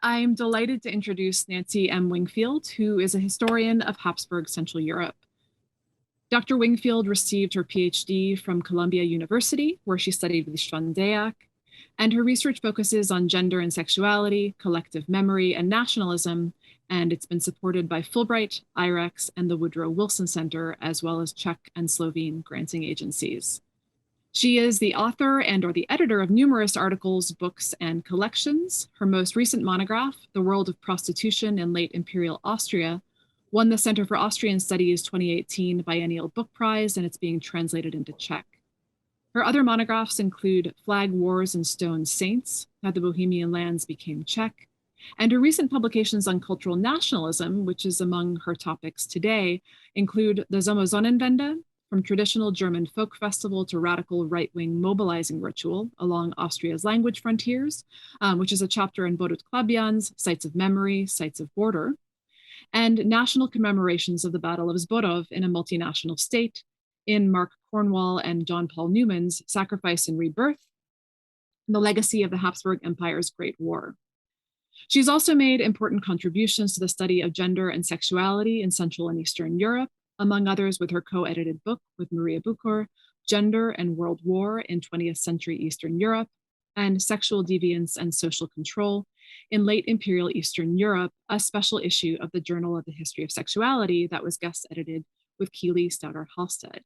I'm delighted to introduce Nancy M. Wingfield, who is a historian of Habsburg Central Europe. Dr. Wingfield received her PhD from Columbia University, where she studied with Schwandeak, and her research focuses on gender and sexuality, collective memory, and nationalism, and it's been supported by Fulbright, IREX, and the Woodrow Wilson Center, as well as Czech and Slovene granting agencies. She is the author and/or the editor of numerous articles, books, and collections. Her most recent monograph, The World of Prostitution in Late Imperial Austria, won the Center for Austrian Studies 2018 Biennial Book Prize, and it's being translated into Czech. Her other monographs include Flag Wars and Stone Saints, How the Bohemian Lands Became Czech, and her recent publications on cultural nationalism, which is among her topics today, include The Sommersonnenwende, From Traditional German Folk Festival to Radical Right-Wing Mobilizing Ritual Along Austria's Language Frontiers, which is a chapter in Borut Klabian's Sites of Memory, Sites of Border, and National Commemorations of the Battle of Zborov in a Multinational State, in Mark Cornwall and John Paul Newman's Sacrifice and Rebirth, The Legacy of the Habsburg Empire's Great War. She's also made important contributions to the study of gender and sexuality in Central and Eastern Europe, among others with her co-edited book with Maria Bucor, Gender and World War in 20th Century Eastern Europe, and Sexual Deviance and Social Control in Late Imperial Eastern Europe, a special issue of the Journal of the History of Sexuality that was guest edited with Keely Stouter Halstead.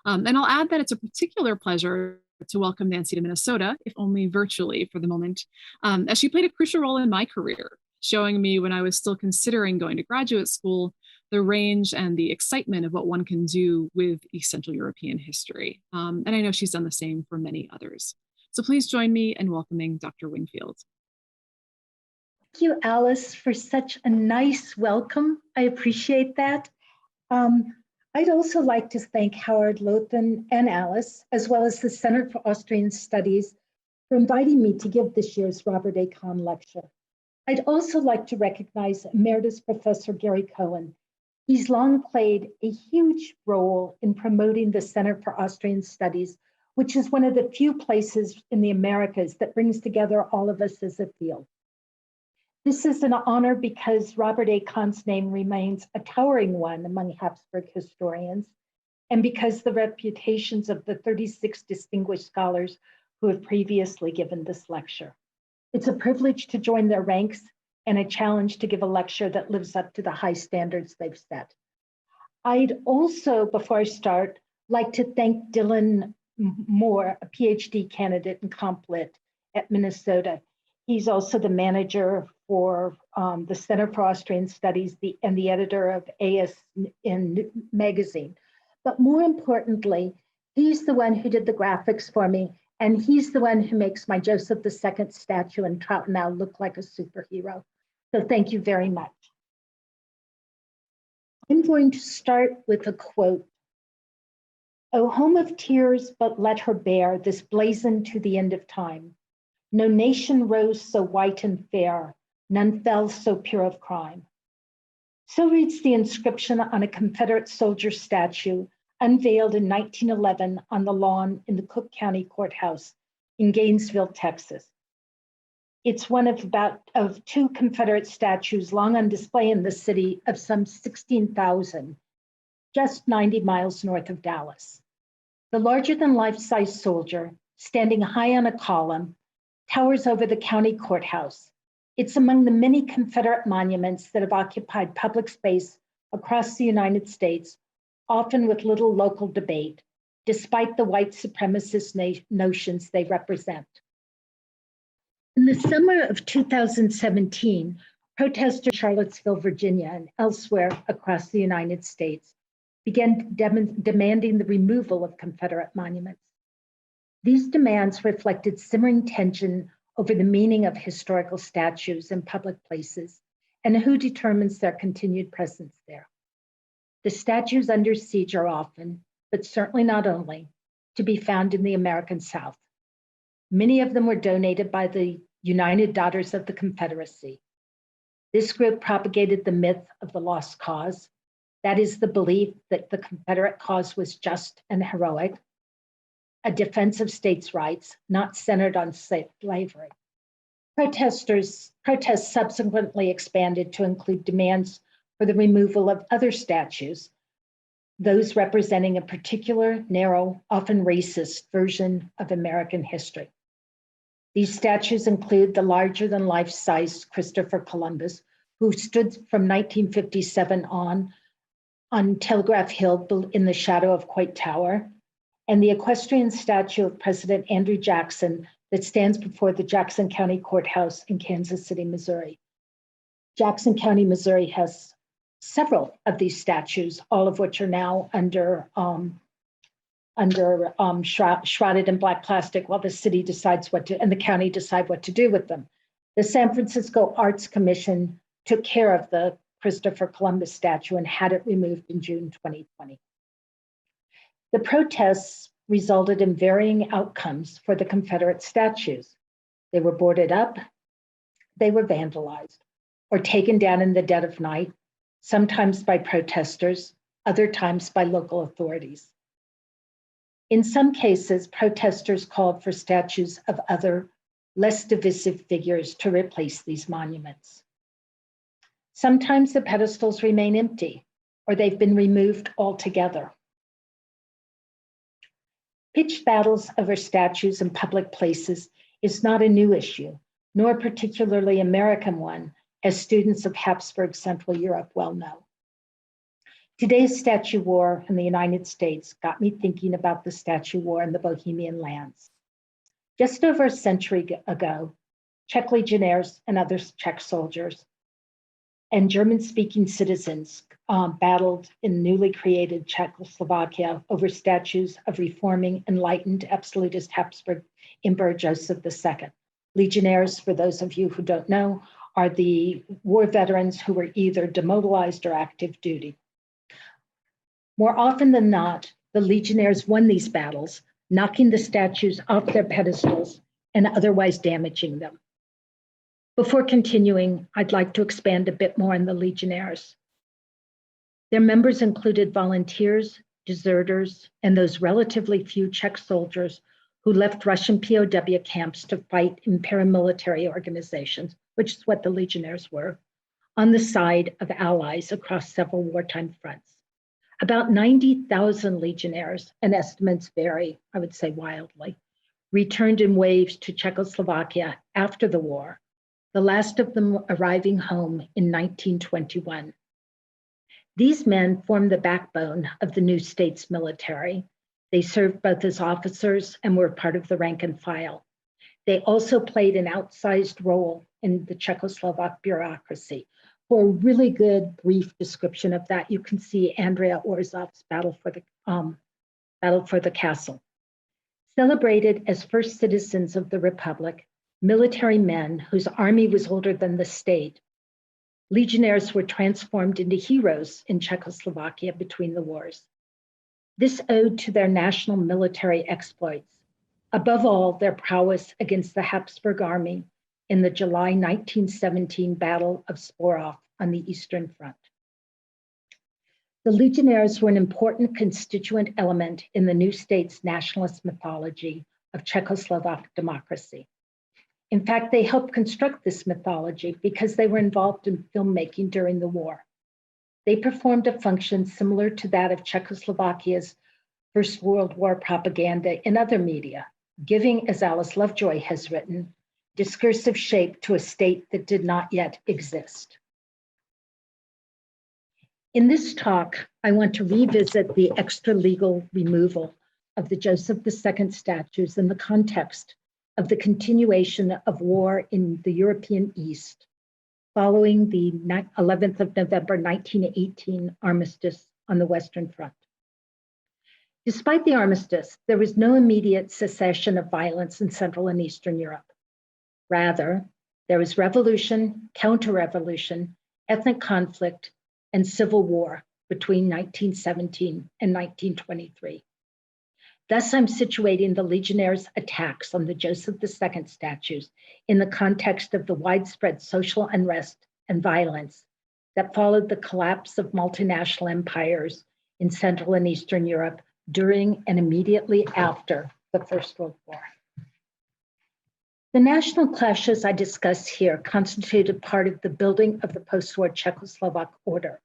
And I'll add that it's a particular pleasure to welcome Nancy to Minnesota, if only virtually for the moment, as she played a crucial role in my career, showing me when I was still considering going to graduate school, the range and the excitement of what one can do with East Central European history. And I know she's done the same for many others. So please join me in welcoming Dr. Wingfield. Thank you, Alice, for such a nice welcome. I appreciate that. I'd also like to thank Howard Lothan and Alice, as well as the Center for Austrian Studies, for inviting me to give this year's Robert A. Kahn lecture. I'd also like to recognize Emeritus Professor Gary Cohen. He's long played a huge role in promoting the Center for Austrian Studies, which is one of the few places in the Americas that brings together all of us as a field. This is an honor because Robert A. Kahn's name remains a towering one among Habsburg historians, and because the reputations of the 36 distinguished scholars who have previously given this lecture. It's a privilege to join their ranks and a challenge to give a lecture that lives up to the high standards they've set. I'd also, before I start, like to thank Dylan Moore, a PhD candidate in Comp Lit at Minnesota. He's also the manager for the Center for Austrian Studies and the editor of ASN magazine. But more importantly, he's the one who did the graphics for me, and he's the one who makes my Joseph II statue in Trautenau look like a superhero. So thank you very much. I'm going to start with a quote. "O home of tears, but let her bear this blazon to the end of time. No nation rose so white and fair, none fell so pure of crime." So reads the inscription on a Confederate soldier statue unveiled in 1911 on the lawn in the Cook County Courthouse in Gainesville, Texas. It's one of two Confederate statues long on display in the city of some 16,000, just 90 miles north of Dallas. The larger-than-life-size soldier, standing high on a column, towers over the county courthouse. It's among the many Confederate monuments that have occupied public space across the United States, often with little local debate, despite the white supremacist notions they represent. In the summer of 2017, protesters in Charlottesville, Virginia, and elsewhere across the United States began demanding the removal of Confederate monuments. These demands reflected simmering tension over the meaning of historical statues in public places and who determines their continued presence there. The statues under siege are often, but certainly not only, to be found in the American South. Many of them were donated by the United Daughters of the Confederacy. This group propagated the myth of the lost cause, that is, the belief that the Confederate cause was just and heroic, a defense of states' rights, not centered on slavery. Protests subsequently expanded to include demands for the removal of other statues, those representing a particular, narrow, often racist version of American history. These statues include the larger-than-life-size Christopher Columbus, who stood from 1957 on Telegraph Hill in the shadow of Coit Tower, and the equestrian statue of President Andrew Jackson that stands before the Jackson County Courthouse in Kansas City, Missouri. Jackson County, Missouri has several of these statues, all of which are now shrouded in black plastic while the city decides and the county decide what to do with them. The San Francisco Arts Commission took care of the Christopher Columbus statue and had it removed in June 2020. The protests resulted in varying outcomes for the Confederate statues. They were boarded up, they were vandalized, or taken down in the dead of night, sometimes by protesters, other times by local authorities. In some cases, protesters called for statues of other, less divisive figures to replace these monuments. Sometimes the pedestals remain empty, or they've been removed altogether. Pitched battles over statues in public places is not a new issue, nor a particularly American one, as students of Habsburg Central Europe well know. Today's statue war in the United States got me thinking about the statue war in the Bohemian Lands. Just over a century ago, Czech Legionnaires and other Czech soldiers and German-speaking citizens battled in newly created Czechoslovakia over statues of reforming, enlightened, absolutist Habsburg Emperor Joseph II. Legionnaires, for those of you who don't know, are the war veterans who were either demobilized or active duty. More often than not, the Legionnaires won these battles, knocking the statues off their pedestals and otherwise damaging them. Before continuing, I'd like to expand a bit more on the Legionnaires. Their members included volunteers, deserters, and those relatively few Czech soldiers who left Russian POW camps to fight in paramilitary organizations, which is what the Legionnaires were, on the side of allies across several wartime fronts. About 90,000 Legionnaires, and estimates vary, I would say wildly, returned in waves to Czechoslovakia after the war, the last of them arriving home in 1921. These men formed the backbone of the new state's military. They served both as officers and were part of the rank and file. They also played an outsized role in the Czechoslovak bureaucracy. For a really good brief description of that, you can see Andrea Orzov's Battle for the Castle. Celebrated as first citizens of the Republic, military men whose army was older than the state, Legionnaires were transformed into heroes in Czechoslovakia between the wars. This owed to their national military exploits, above all their prowess against the Habsburg army in the July 1917 Battle of Sporov on the Eastern Front. The Legionnaires were an important constituent element in the new state's nationalist mythology of Czechoslovak democracy. In fact, they helped construct this mythology because they were involved in filmmaking during the war. They performed a function similar to that of Czechoslovakia's First World War propaganda in other media, giving, as Alice Lovejoy has written, discursive shape to a state that did not yet exist. In this talk, I want to revisit the extra-legal removal of the Joseph II statues in the context of the continuation of war in the European East following the 11th of November 1918 armistice on the Western Front. Despite the armistice, there was no immediate cessation of violence in Central and Eastern Europe. Rather, there was revolution, counter-revolution, ethnic conflict, and civil war between 1917 and 1923. Thus, I'm situating the Legionnaires' attacks on the Joseph II statues in the context of the widespread social unrest and violence that followed the collapse of multinational empires in Central and Eastern Europe during and immediately after the First World War. The national clashes I discuss here constituted part of the building of the post-war Czechoslovak order,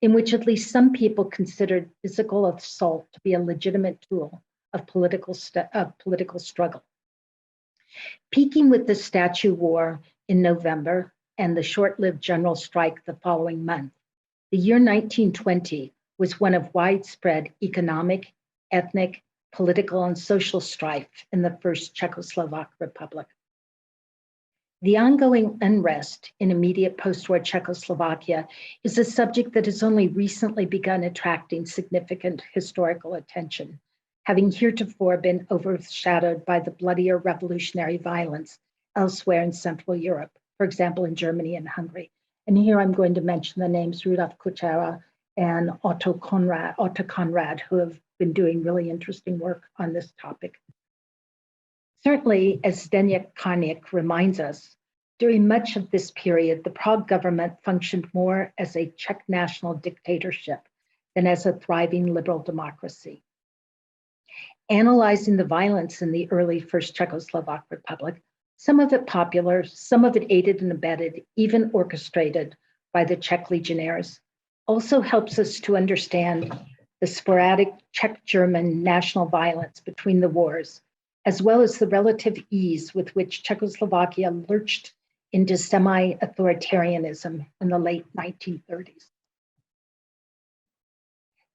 in which at least some people considered physical assault to be a legitimate tool of political struggle. Peaking with the Statue War in November and the short-lived general strike the following month, the year 1920 was one of widespread economic, ethnic, political, and social strife in the First Czechoslovak Republic. The ongoing unrest in immediate post-war Czechoslovakia is a subject that has only recently begun attracting significant historical attention, having heretofore been overshadowed by the bloodier revolutionary violence elsewhere in Central Europe, for example, in Germany and Hungary. And here I'm going to mention the names Rudolf Kučera and Otto Conrad, who have been doing really interesting work on this topic. Certainly, as Zdeněk Karnik reminds us, during much of this period, the Prague government functioned more as a Czech national dictatorship than as a thriving liberal democracy. Analyzing the violence in the early First Czechoslovak Republic, some of it popular, some of it aided and abetted, even orchestrated by the Czech Legionnaires, also helps us to understand the sporadic Czech-German national violence between the wars, as well as the relative ease with which Czechoslovakia lurched into semi-authoritarianism in the late 1930s.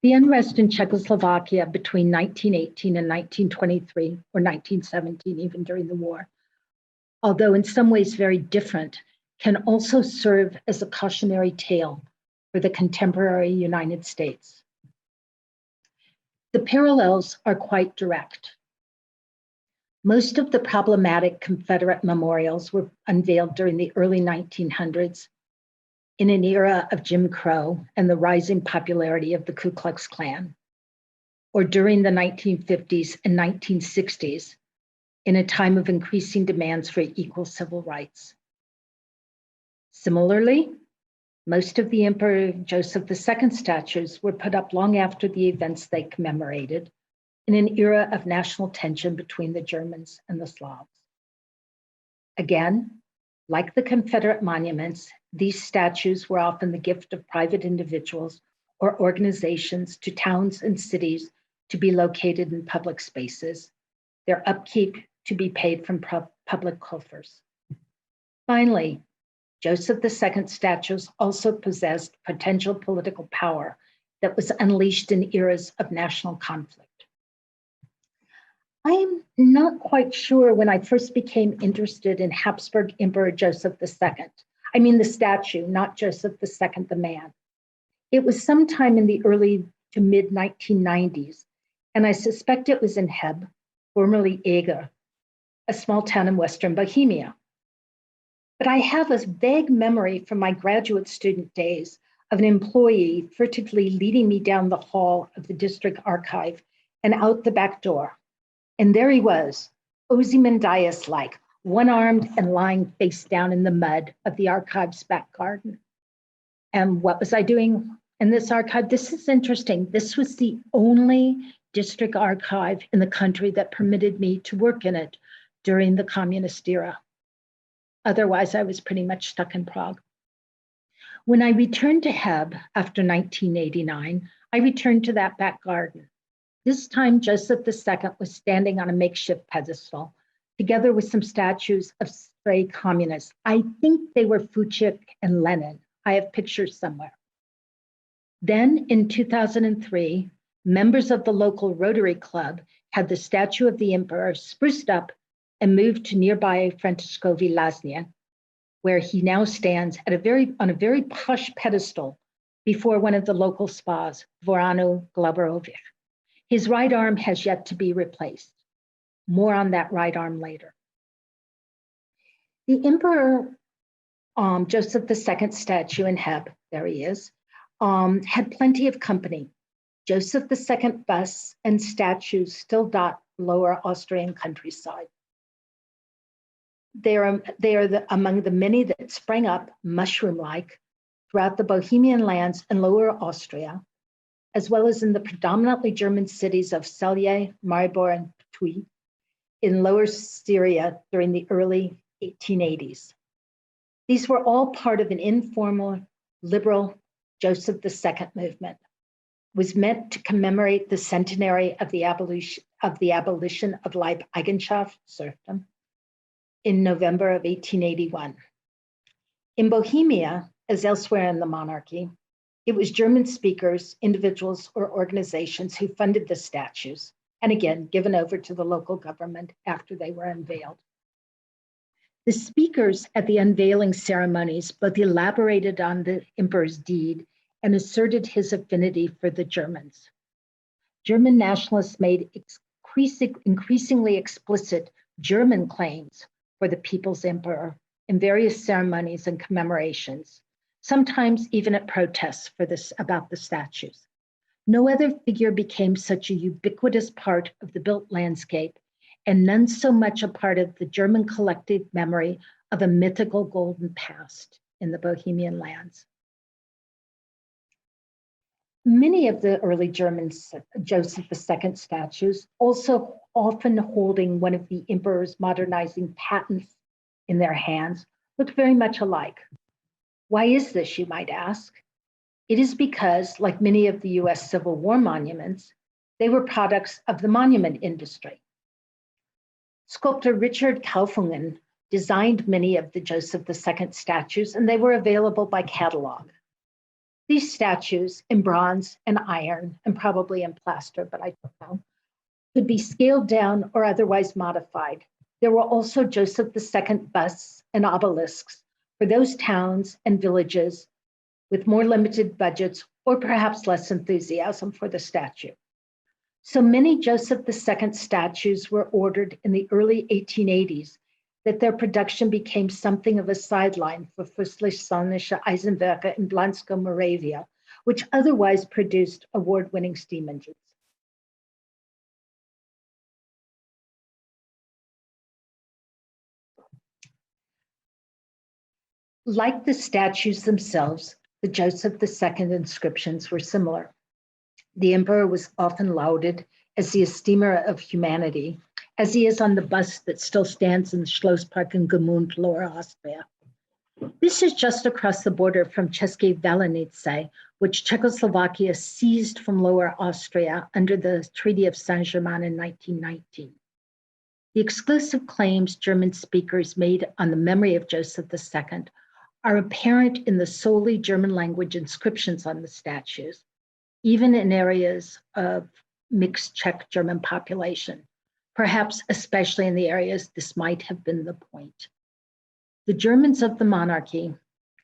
The unrest in Czechoslovakia between 1918 and 1923, or 1917, even during the war, although in some ways very different, can also serve as a cautionary tale for the contemporary United States. The parallels are quite direct. Most of the problematic Confederate memorials were unveiled during the early 1900s in an era of Jim Crow and the rising popularity of the Ku Klux Klan, or during the 1950s and 1960s in a time of increasing demands for equal civil rights. Similarly, most of the Emperor Joseph II statues were put up long after the events they commemorated, in an era of national tension between the Germans and the Slavs. Again, like the Confederate monuments, these statues were often the gift of private individuals or organizations to towns and cities to be located in public spaces, their upkeep to be paid from public coffers. Finally, Joseph II statues also possessed potential political power that was unleashed in eras of national conflict. I am not quite sure when I first became interested in Habsburg Emperor Joseph II. I mean the statue, not Joseph II, the man. It was sometime in the early to mid 1990s, and I suspect it was in Heb, formerly Eger, a small town in Western Bohemia. But I have a vague memory from my graduate student days of an employee furtively leading me down the hall of the district archive and out the back door. And there he was, Ozymandias-like, one-armed and lying face down in the mud of the archive's back garden. And what was I doing in this archive? This is interesting. This was the only district archive in the country that permitted me to work in it during the communist era. Otherwise, I was pretty much stuck in Prague. When I returned to Heb after 1989, I returned to that back garden. This time, Joseph II was standing on a makeshift pedestal, together with some statues of stray communists. I think they were Fučík and Lenin. I have pictures somewhere. Then in 2003, members of the local Rotary Club had the statue of the emperor spruced up and moved to nearby Františkovy Lázně, where he now stands at on a very posh pedestal before one of the local spas, Dvoranu Glaberovich. His right arm has yet to be replaced. More on that right arm later. The Emperor Joseph II statue in Heb, there he is, had plenty of company. Joseph II busts and statues still dot lower Austrian countryside. They are among the many that sprang up mushroom-like throughout the Bohemian lands and Lower Austria, as well as in the predominantly German cities of Celje, Maribor, and Puy, in Lower Styria during the early 1880s. These were all part of an informal, liberal Joseph II movement. It was meant to commemorate the centenary of the abolition of Leibeigenschaft, serfdom, in November of 1881. In Bohemia, as elsewhere in the monarchy, it was German speakers, individuals, or organizations who funded the statues, and again, given over to the local government after they were unveiled. The speakers at the unveiling ceremonies both elaborated on the emperor's deed and asserted his affinity for the Germans. German nationalists made increasingly explicit German claims for the people's emperor in various ceremonies and commemorations, sometimes even at protests about the statues. No other figure became such a ubiquitous part of the built landscape, and none so much a part of the German collective memory of a mythical golden past in the Bohemian lands. Many of the early German Joseph II statues, also often holding one of the emperor's modernizing patents in their hands, look very much alike. Why is this, you might ask? It is because, like many of the US Civil War monuments, they were products of the monument industry. Sculptor Richard Kaufungen designed many of the Joseph II statues, and they were available by catalog. These statues in bronze and iron, and probably in plaster, but I don't know, could be scaled down or otherwise modified. There were also Joseph II busts and obelisks for those towns and villages with more limited budgets or perhaps less enthusiasm for the statue. So many Joseph II statues were ordered in the early 1880s that their production became something of a sideline for Fürstlich-Sonische Eisenwerke in Blansko, Moravia, which otherwise produced award-winning steam engines. Like the statues themselves, the Joseph II inscriptions were similar. The emperor was often lauded as the esteemer of humanity, as he is on the bust that still stands in the Schlosspark in Gmünd, Lower Austria. This is just across the border from České Velenice, which Czechoslovakia seized from Lower Austria under the Treaty of Saint-Germain in 1919. The exclusive claims German speakers made on the memory of Joseph II are apparent in the solely German language inscriptions on the statues, even in areas of mixed Czech-German population, perhaps especially in the areas this might have been the point. The Germans of the monarchy,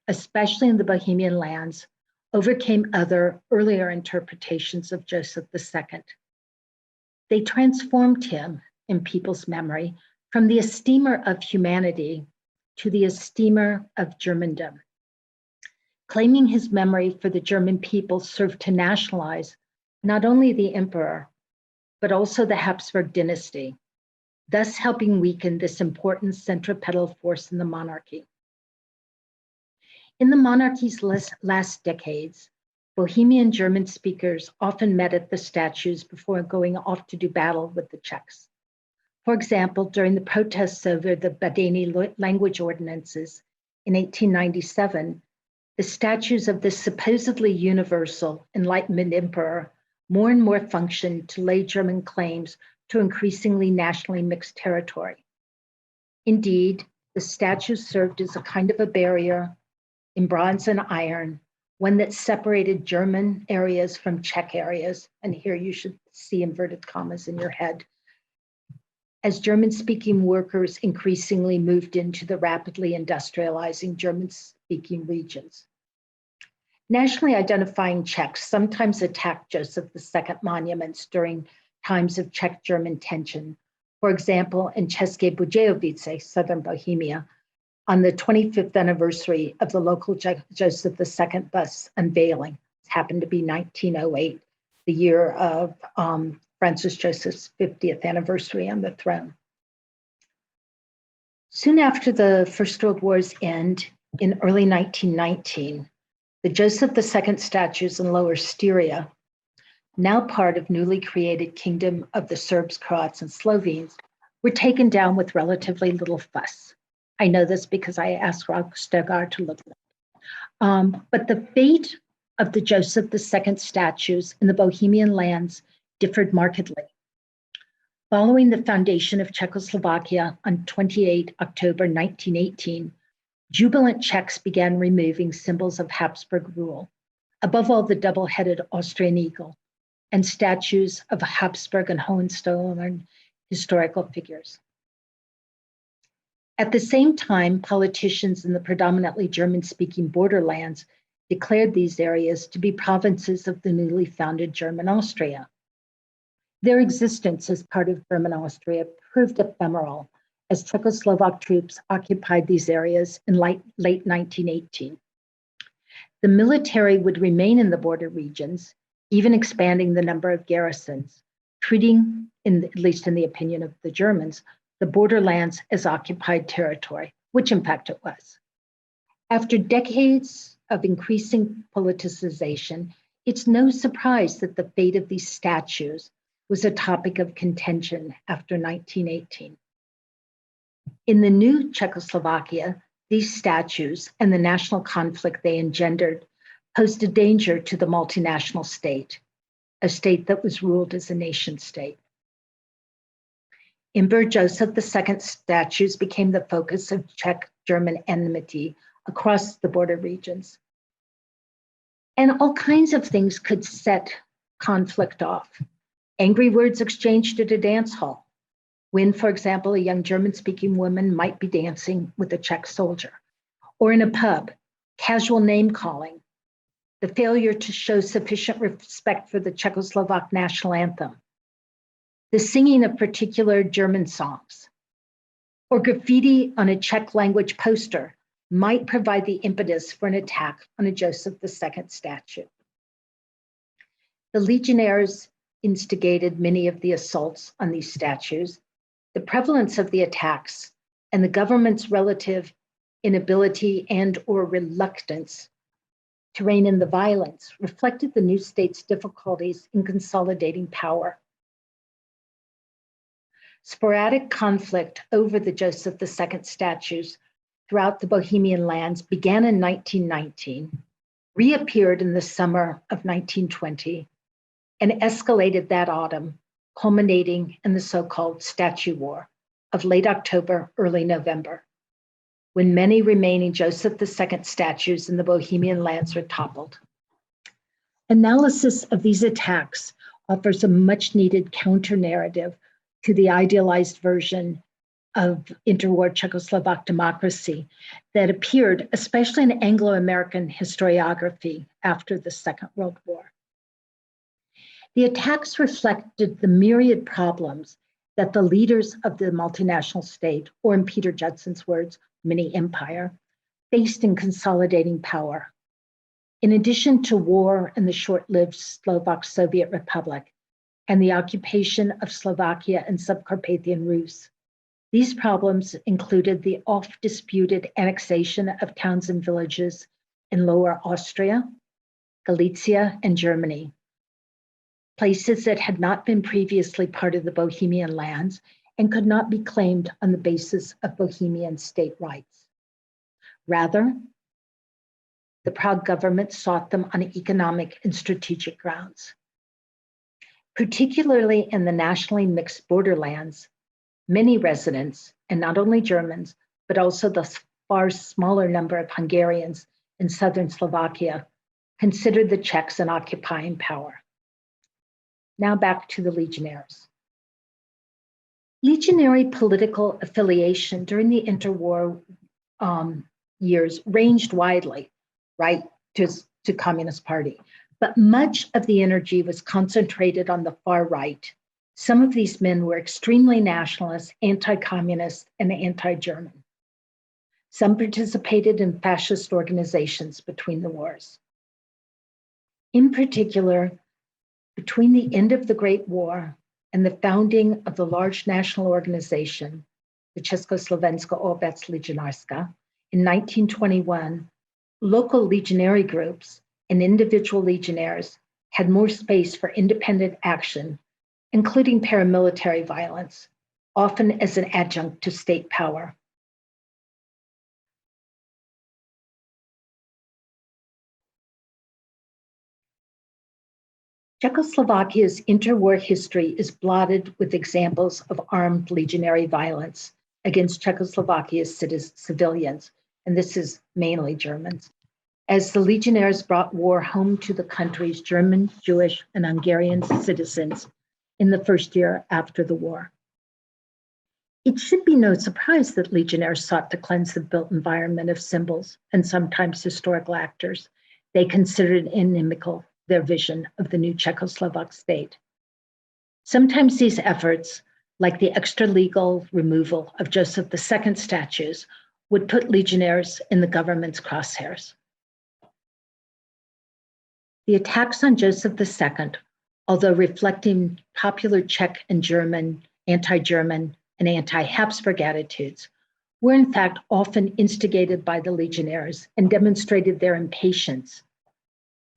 especially in the Bohemian lands, overcame other earlier interpretations of Joseph II. They transformed him in people's memory from the esteemer of humanity to the esteemer of Germandom. Claiming his memory for the German people served to nationalize not only the emperor, but also the Habsburg dynasty, thus helping weaken this important centripetal force in the monarchy. In the monarchy's last decades, Bohemian German speakers often met at the statues before going off to do battle with the Czechs. For example, during the protests over the Badeni language ordinances in 1897, the statues of this supposedly universal Enlightenment emperor more and more functioned to lay German claims to increasingly nationally mixed territory. Indeed, the statues served as a kind of a barrier in bronze and iron, one that separated German areas from Czech areas, and here you should see inverted commas in your head, as German-speaking workers increasingly moved into the rapidly industrializing German-speaking regions. Nationally identifying Czechs sometimes attacked Joseph II monuments during times of Czech-German tension. For example, in České Budějovice, southern Bohemia, on the 25th anniversary of the local Joseph II bus unveiling. It happened to be 1908, the year of Francis Joseph's 50th anniversary on the throne. Soon after the First World War's end, in early 1919, the Joseph II statues in Lower Styria, now part of newly created Kingdom of the Serbs, Croats, and Slovenes, were taken down with relatively little fuss. I know this because I asked Rob Stegar to look at it. But the fate of the Joseph II statues in the Bohemian lands differed markedly. Following the foundation of Czechoslovakia on 28 October 1918, jubilant Czechs began removing symbols of Habsburg rule, above all the double-headed Austrian eagle, and statues of Habsburg and Hohenzollern historical figures. At the same time, politicians in the predominantly German-speaking borderlands declared these areas to be provinces of the newly founded German Austria. Their existence as part of German Austria proved ephemeral as Czechoslovak troops occupied these areas in late 1918. The military would remain in the border regions, even expanding the number of garrisons, treating, at least in the opinion of the Germans, the borderlands as occupied territory, which in fact it was. After decades of increasing politicization, it's no surprise that the fate of these statues was a topic of contention after 1918. In the new Czechoslovakia, these statues and the national conflict they engendered posed a danger to the multinational state, a state that was ruled as a nation state. Emperor Joseph II statues became the focus of Czech-German enmity across the border regions. And all kinds of things could set conflict off. Angry words exchanged at a dance hall, when, for example, a young German-speaking woman might be dancing with a Czech soldier, or in a pub, casual name-calling, the failure to show sufficient respect for the Czechoslovak national anthem, the singing of particular German songs, or graffiti on a Czech language poster might provide the impetus for an attack on a Joseph II statue. The Legionnaires instigated many of the assaults on these statues. The prevalence of the attacks and the government's relative inability and or reluctance to rein in the violence reflected the new state's difficulties in consolidating power. Sporadic conflict over the Joseph II statues throughout the Bohemian lands began in 1919, reappeared in the summer of 1920, and escalated that autumn, culminating in the so-called Statue War of late October, early November, when many remaining Joseph II statues in the Bohemian lands were toppled. Analysis of these attacks offers a much-needed counter-narrative to the idealized version of interwar Czechoslovak democracy that appeared, especially in Anglo-American historiography after the Second World War. The attacks reflected the myriad problems that the leaders of the multinational state, or in Peter Judson's words, mini empire, faced in consolidating power. In addition to war in the short-lived Slovak Soviet Republic and the occupation of Slovakia and Subcarpathian Rus, these problems included the oft-disputed annexation of towns and villages in Lower Austria, Galicia, and Germany, places that had not been previously part of the Bohemian lands and could not be claimed on the basis of Bohemian state rights. Rather, the Prague government sought them on economic and strategic grounds. Particularly in the nationally mixed borderlands, many residents, and not only Germans, but also the far smaller number of Hungarians in southern Slovakia, considered the Czechs an occupying power. Now back to the Legionnaires. Legionary political affiliation during the interwar years ranged widely, right, to Communist Party, but much of the energy was concentrated on the far right. Some of these men were extremely nationalist, anti-communist, and anti-German. Some participated in fascist organizations between the wars. In particular, between the end of the Great War and the founding of the large national organization, the Československá obec legionářská, in 1921, local legionary groups and individual legionnaires had more space for independent action, including paramilitary violence, often as an adjunct to state power. Czechoslovakia's interwar history is blotted with examples of armed legionary violence against Czechoslovakia's civilians, and this is mainly Germans, as the legionnaires brought war home to the country's German, Jewish, and Hungarian citizens in the first year after the war. It should be no surprise that legionnaires sought to cleanse the built environment of symbols and sometimes historical actors they considered inimical their vision of the new Czechoslovak state. Sometimes these efforts, like the extra-legal removal of Joseph II statues, would put legionnaires in the government's crosshairs. The attacks on Joseph II, although reflecting popular Czech and German, anti-German, and anti-Habsburg attitudes, were in fact often instigated by the legionnaires and demonstrated their impatience,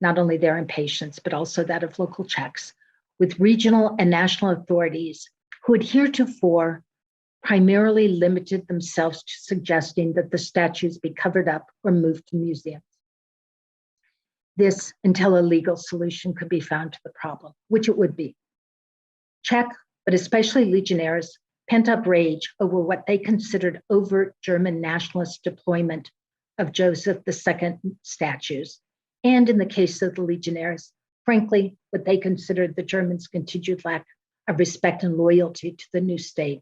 not only their impatience, but also that of local Czechs, with regional and national authorities who had heretofore primarily limited themselves to suggesting that the statues be covered up or moved to museums. This until a legal solution could be found to the problem, which it would be. Czech, but especially legionnaires, pent up rage over what they considered overt German nationalist deployment of Joseph II statues, and in the case of the legionnaires, frankly, what they considered the Germans' continued lack of respect and loyalty to the new state,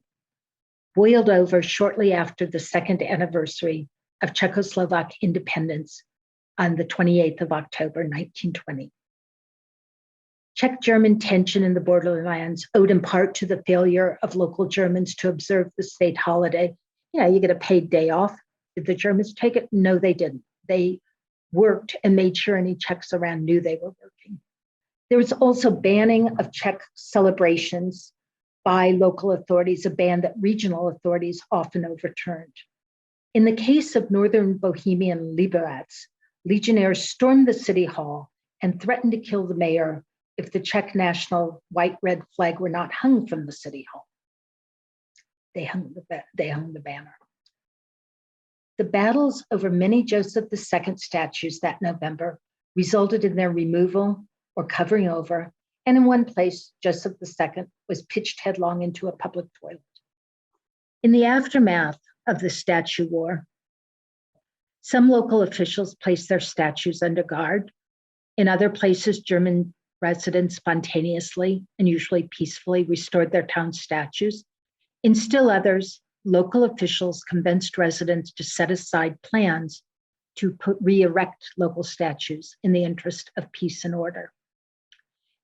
boiled over shortly after the second anniversary of Czechoslovak independence on the 28th of October, 1920. Czech-German tension in the borderlands owed in part to the failure of local Germans to observe the state holiday. Yeah, you get a paid day off. Did the Germans take it? No, they didn't. They worked and made sure any Czechs around knew they were working. There was also banning of Czech celebrations by local authorities, a ban that regional authorities often overturned. In the case of Northern Bohemian liberats, legionnaires stormed the city hall and threatened to kill the mayor if the Czech national white-red flag were not hung from the city hall. They hung the banner. The battles over many Joseph II statues that November resulted in their removal or covering over, and in one place, Joseph II was pitched headlong into a public toilet. In the aftermath of the statue war, some local officials placed their statues under guard. In other places, German residents spontaneously and usually peacefully restored their town statues. In still others, local officials convinced residents to set aside plans to re-erect local statues in the interest of peace and order.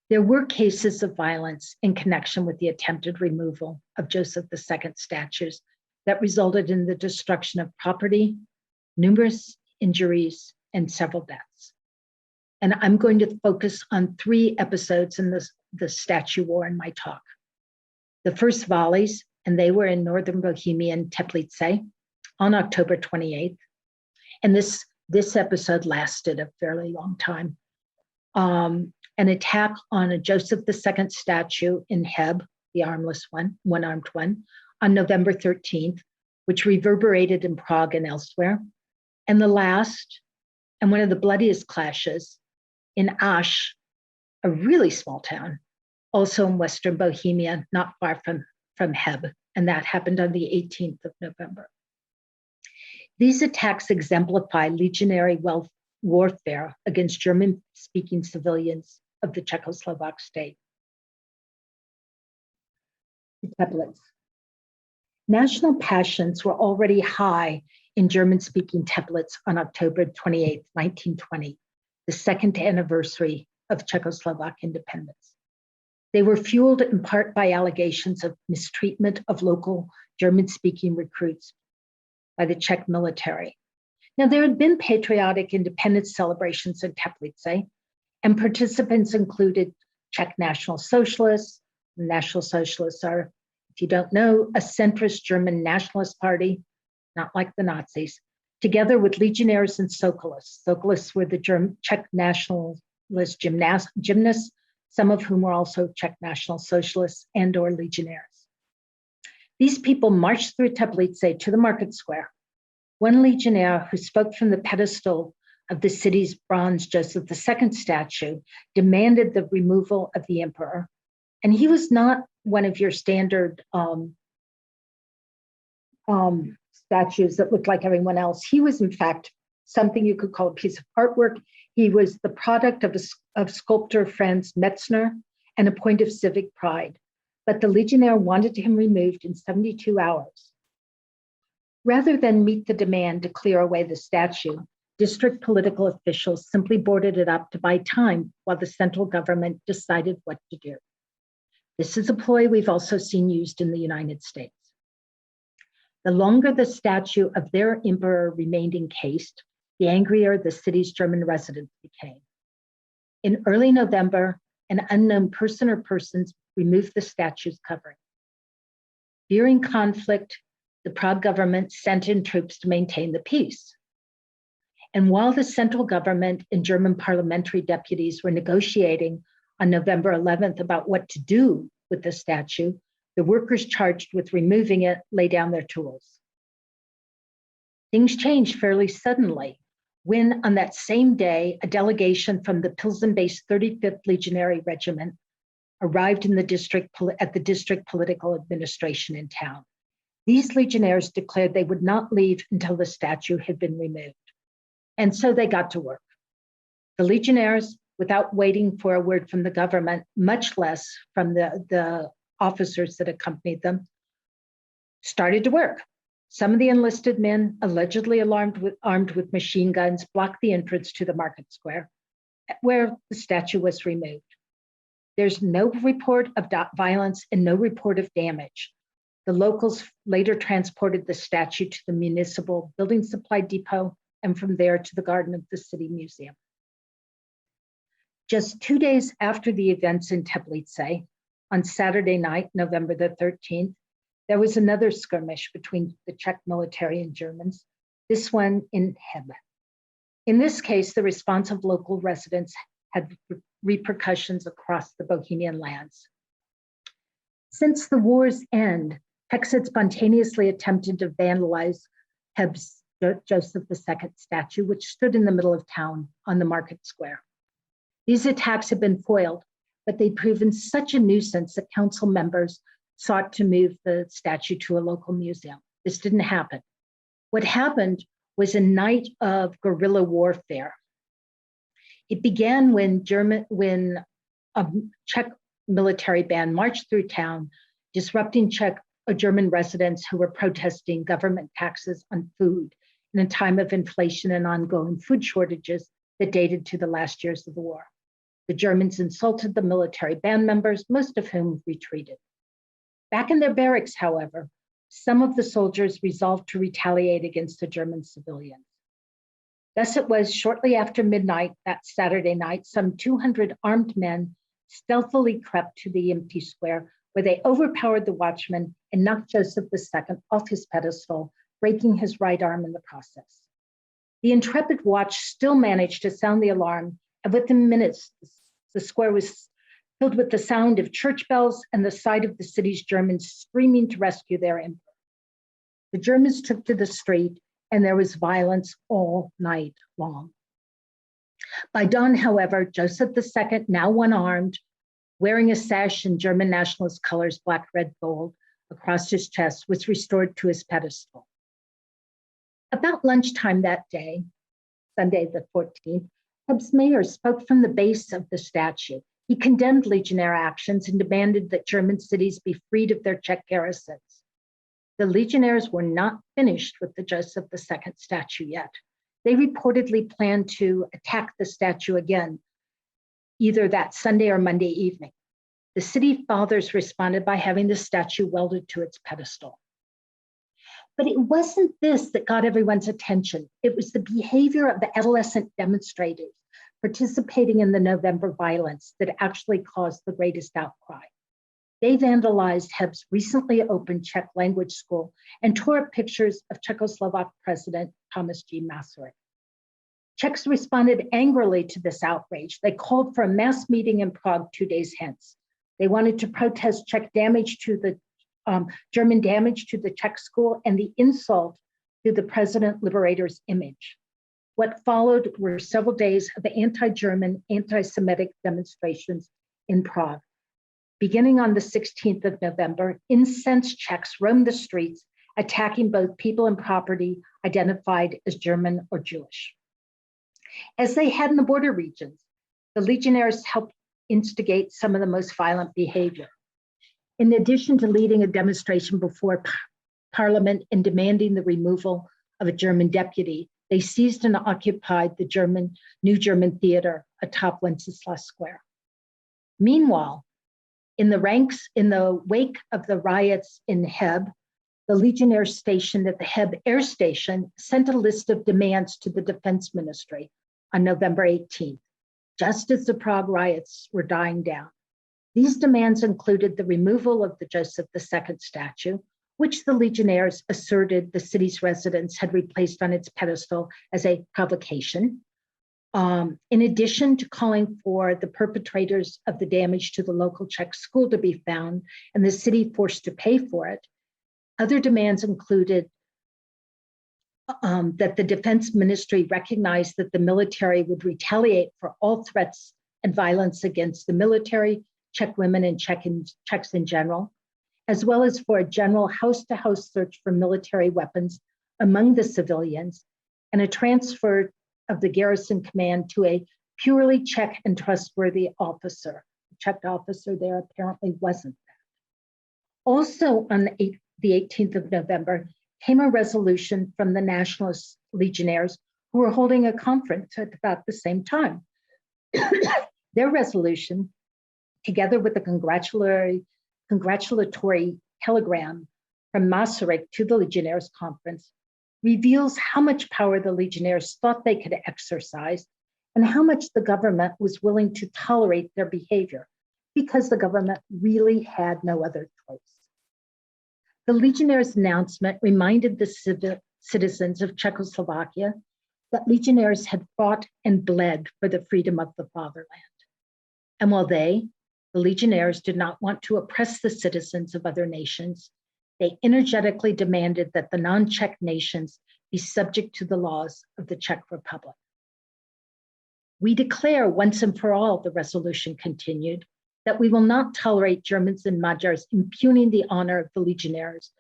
There were cases of violence in connection with the attempted removal of Joseph II statues that resulted in the destruction of property, numerous injuries, and several deaths. And I'm going to focus on 3 episodes in the statue war in my talk. The first volleys, and they were in northern Bohemian Teplice on October 28th. And this episode lasted a fairly long time. An attack on a Joseph II statue in Heb, the armless one, one-armed one, on November 13th, which reverberated in Prague and elsewhere. And the last, and one of the bloodiest clashes, in Asch, a really small town, also in Western Bohemia, not far from Heb, and that happened on the 18th of November. These attacks exemplify legionary warfare against German-speaking civilians of the Czechoslovak state. The Teplitz. National passions were already high in German-speaking Teplitz on October 28, 1920, the second anniversary of Czechoslovak independence. They were fueled in part by allegations of mistreatment of local German-speaking recruits by the Czech military. Now, there had been patriotic independence celebrations in Teplice, and participants included Czech National Socialists. The National Socialists are, if you don't know, a centrist German nationalist party, not like the Nazis, together with legionnaires and Sokolists. Sokolists were the Czech nationalist gymnasts, some of whom were also Czech National Socialists and or legionnaires. These people marched through Teplice to the market square. One legionnaire who spoke from the pedestal of the city's bronze Joseph II statue demanded the removal of the emperor. And he was not one of your standard statues that looked like everyone else. He was, in fact, something you could call a piece of artwork. He was the product of sculptor Franz Metzner and a point of civic pride. But the legionnaire wanted him removed in 72 hours. Rather than meet the demand to clear away the statue, district political officials simply boarded it up to buy time while the central government decided what to do. This is a ploy we've also seen used in the United States. The longer the statue of their emperor remained encased, the angrier the city's German residents became. In early November, an unknown person or persons removed the statue's covering. Fearing conflict, the Prague government sent in troops to maintain the peace. And while the central government and German parliamentary deputies were negotiating on November 11th about what to do with the statue, the workers charged with removing it lay down their tools. Things changed fairly suddenly when, on that same day, a delegation from the Pilsen-based 35th Legionary Regiment arrived in the district political administration in town. These legionnaires declared they would not leave until the statue had been removed. And so they got to work. The legionnaires, without waiting for a word from the government, much less from the officers that accompanied them, started to work. Some of the enlisted men, allegedly armed with machine guns, blocked the entrance to the market square, where the statue was removed. There's no report of violence and no report of damage. The locals later transported the statue to the municipal building supply depot and from there to the garden of the city museum. Just 2 days after the events in Teplice, on Saturday night, November the 13th, there was another skirmish between the Czech military and Germans, this one in Hebe. In this case, the response of local residents had repercussions across the Bohemian Lands. Since the war's end, Czechs had spontaneously attempted to vandalize Hebe's Joseph II statue, which stood in the middle of town on the market square. These attacks had been foiled, but they'd proven such a nuisance that council members sought to move the statue to a local museum. This didn't happen. What happened was a night of guerrilla warfare. It began when a Czech military band marched through town, disrupting German residents who were protesting government taxes on food in a time of inflation and ongoing food shortages that dated to the last years of the war. The Germans insulted the military band members, most of whom retreated. Back in their barracks, however, some of the soldiers resolved to retaliate against the German civilians. Thus it was shortly after midnight that Saturday night, some 200 armed men stealthily crept to the empty square where they overpowered the watchman and knocked Joseph II off his pedestal, breaking his right arm in the process. The intrepid watch still managed to sound the alarm, and within minutes, the square was filled with the sound of church bells and the sight of the city's Germans screaming to rescue their emperor. The Germans took to the street, and there was violence all night long. By dawn, however, Joseph II, now one-armed, wearing a sash in German nationalist colors, black, red, gold, across his chest, was restored to his pedestal. About lunchtime that day, Sunday the 14th, Hebe's mayor spoke from the base of the statue. He condemned Legionnaire actions and demanded that German cities be freed of their Czech garrisons. The Legionnaires were not finished with the Joseph II statue yet. They reportedly planned to attack the statue again, either that Sunday or Monday evening. The city fathers responded by having the statue welded to its pedestal. But it wasn't this that got everyone's attention. It was the behavior of the adolescent demonstrators participating in the November violence that actually caused the greatest outcry. They vandalized Hebe's recently opened Czech language school and tore up pictures of Czechoslovak President Thomas G. Masaryk. Czechs responded angrily to this outrage. They called for a mass meeting in Prague 2 days hence. They wanted to protest Czech damage to the German damage to the Czech school and the insult to the President Liberator's image. What followed were several days of anti-German, anti-Semitic demonstrations in Prague. Beginning on the 16th of November, incensed Czechs roamed the streets, attacking both people and property identified as German or Jewish. As they had in the border regions, the Legionnaires helped instigate some of the most violent behavior. In addition to leading a demonstration before Parliament and demanding the removal of a German deputy, they seized and occupied the New German Theater atop Wenceslas Square. Meanwhile, in the wake of the riots in Heb, the Legionnaires stationed at the Heb Air Station sent a list of demands to the Defense Ministry on November 18th, just as the Prague riots were dying down. These demands included the removal of the Joseph II statue, which the Legionnaires asserted the city's residents had replaced on its pedestal as a provocation. In addition to calling for the perpetrators of the damage to the local Czech school to be found and the city forced to pay for it, other demands included that the Defense Ministry recognized that the military would retaliate for all threats and violence against the military, Czech women, and Czechs in general, as well as for a general house-to-house search for military weapons among the civilians, and a transfer of the garrison command to a purely Czech and trustworthy officer. The Czech officer there apparently wasn't that. Also on the 18th of November, came a resolution from the Nationalist Legionnaires, who were holding a conference at about the same time. Their resolution, together with a congratulatory telegram from Masaryk to the Legionnaires conference, reveals how much power the Legionnaires thought they could exercise and how much the government was willing to tolerate their behavior, because the government really had no other choice. The Legionnaires' announcement reminded the citizens of Czechoslovakia that Legionnaires had fought and bled for the freedom of the fatherland. And while the Legionnaires, did not want to oppress the citizens of other nations, they energetically demanded that the non-Czech nations be subject to the laws of the Czech Republic. We declare once and for all, the resolution continued, that we will not tolerate Germans and Magyars impugning the honor of the Legionnaires,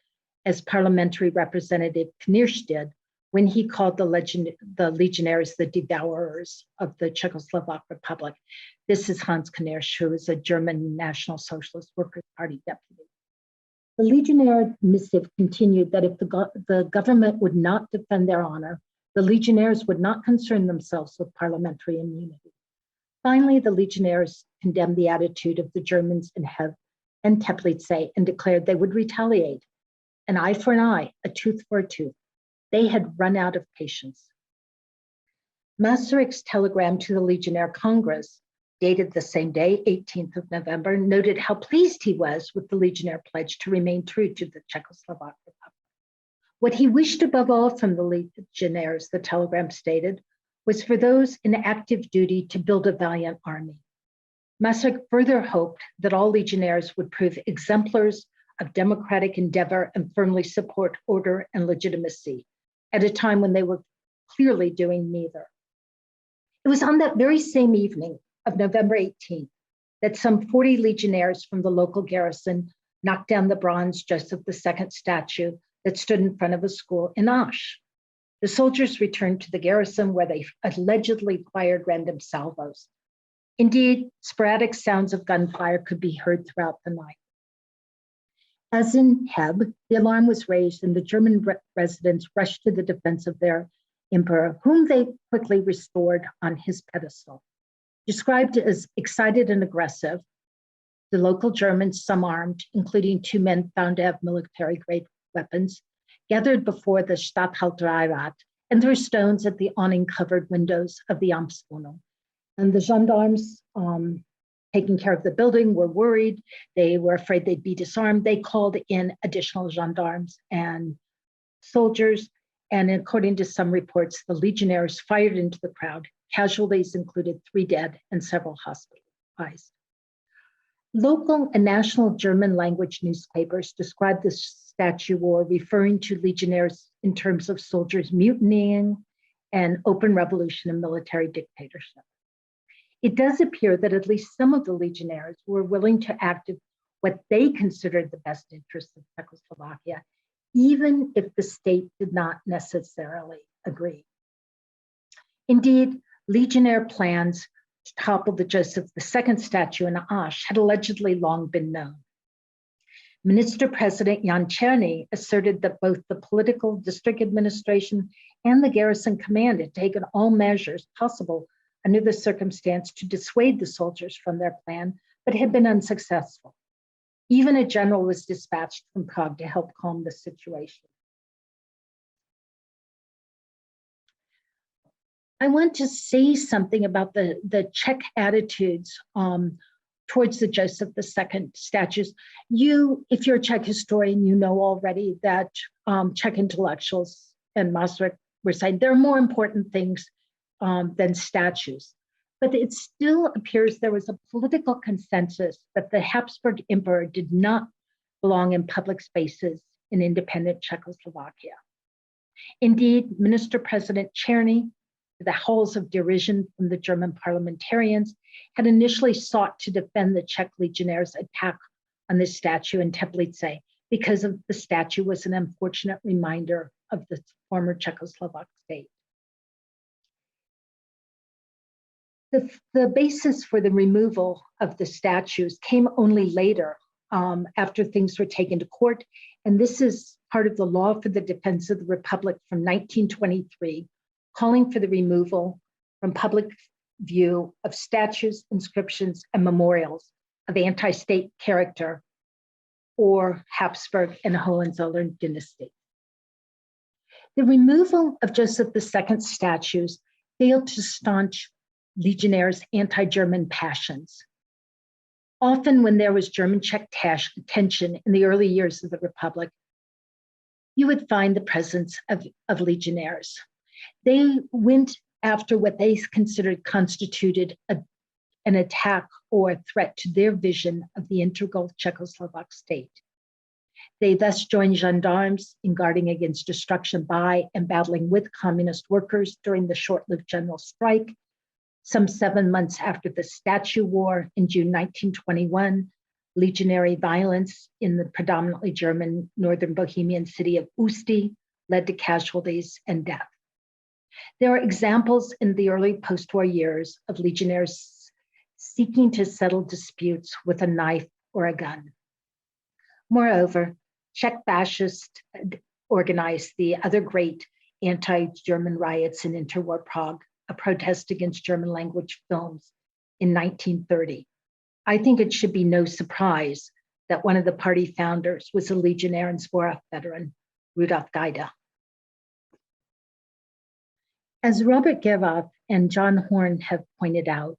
as Parliamentary Representative Knirsch did when he called the Legionnaires the devourers of the Czechoslovak Republic. This is Hans Knirsch, who is a German National Socialist Workers' Party deputy. The Legionnaire missive continued that if the government would not defend their honor, the Legionnaires would not concern themselves with parliamentary immunity. Finally, the Legionnaires condemned the attitude of the Germans in Heb and Teplice and declared they would retaliate. An eye for an eye, a tooth for a tooth. They had run out of patience. Masaryk's telegram to the Legionnaire Congress, dated the same day, 18th of November, noted how pleased he was with the Legionnaire pledge to remain true to the Czechoslovak Republic. What he wished above all from the Legionnaires, the telegram stated, was for those in active duty to build a valiant army. Masaryk further hoped that all Legionnaires would prove exemplars of democratic endeavor and firmly support order and legitimacy at a time when they were clearly doing neither. It was on that very same evening of November 18th that some 40 Legionnaires from the local garrison knocked down the bronze Joseph II statue that stood in front of a school in Ash. The soldiers returned to the garrison, where they allegedly fired random salvos. Indeed, sporadic sounds of gunfire could be heard throughout the night. As in Heb, the alarm was raised and the German residents rushed to the defense of their emperor, whom they quickly restored on his pedestal. Described as excited and aggressive, the local Germans, some armed, including 2 men found to have military-grade weapons, gathered before the Stadthaltereirat and threw stones at the awning-covered windows of the Amtswohnung. And the gendarmes taking care of the building were worried. They were afraid they'd be disarmed. They called in additional gendarmes and soldiers. And according to some reports, the Legionnaires fired into the crowd. Casualties included 3 dead and several hospitalized. Local and national German language newspapers described the statue war, referring to legionnaires in terms of soldiers mutinying and open revolution and military dictatorship. It does appear that at least some of the legionnaires were willing to act in what they considered the best interests of Czechoslovakia, even if the state did not necessarily agree. Indeed, legionnaire plans to topple the Joseph II statue in Asch had allegedly long been known. Minister-President Jan Černý asserted that both the political district administration and the garrison command had taken all measures possible under the circumstance to dissuade the soldiers from their plan, but had been unsuccessful. Even a general was dispatched from Prague to help calm the situation. I want to say something about the Czech attitudes towards the Joseph II statues. If you're a Czech historian, you know already that Czech intellectuals and Masaryk were saying there are more important things than statues. But it still appears there was a political consensus that the Habsburg Emperor did not belong in public spaces in independent Czechoslovakia. Indeed, Minister-President Černý, the howls of derision from the German parliamentarians, had initially sought to defend the Czech Legionnaires' attack on this statue in Teplice because the statue was an unfortunate reminder of the former Czechoslovak state. The basis for the removal of the statues came only later, after things were taken to court, and this is part of the Law for the Defense of the Republic from 1923, calling for the removal from public view of statues, inscriptions, and memorials of anti-state character or Habsburg and Hohenzollern dynasty. The removal of Joseph II statues failed to staunch legionnaires' anti-German passions. Often when there was German-Czech tension in the early years of the Republic, you would find the presence of legionnaires. They went after what they considered constituted an attack or a threat to their vision of the integral Czechoslovak state. They thus joined gendarmes in guarding against destruction by and battling with communist workers during the short-lived general strike. Some 7 months after the statue war in June 1921, legionary violence in the predominantly German northern Bohemian city of Ústí led to casualties and death. There are examples in the early post-war years of legionnaires seeking to settle disputes with a knife or a gun. Moreover, Czech fascists organized the other great anti-German riots in interwar Prague, a protest against German language films in 1930. I think it should be no surprise that one of the party founders was a Legionnaire and Zborov veteran, Rudolf Gaida. As Robert Gerwaf and John Horn have pointed out,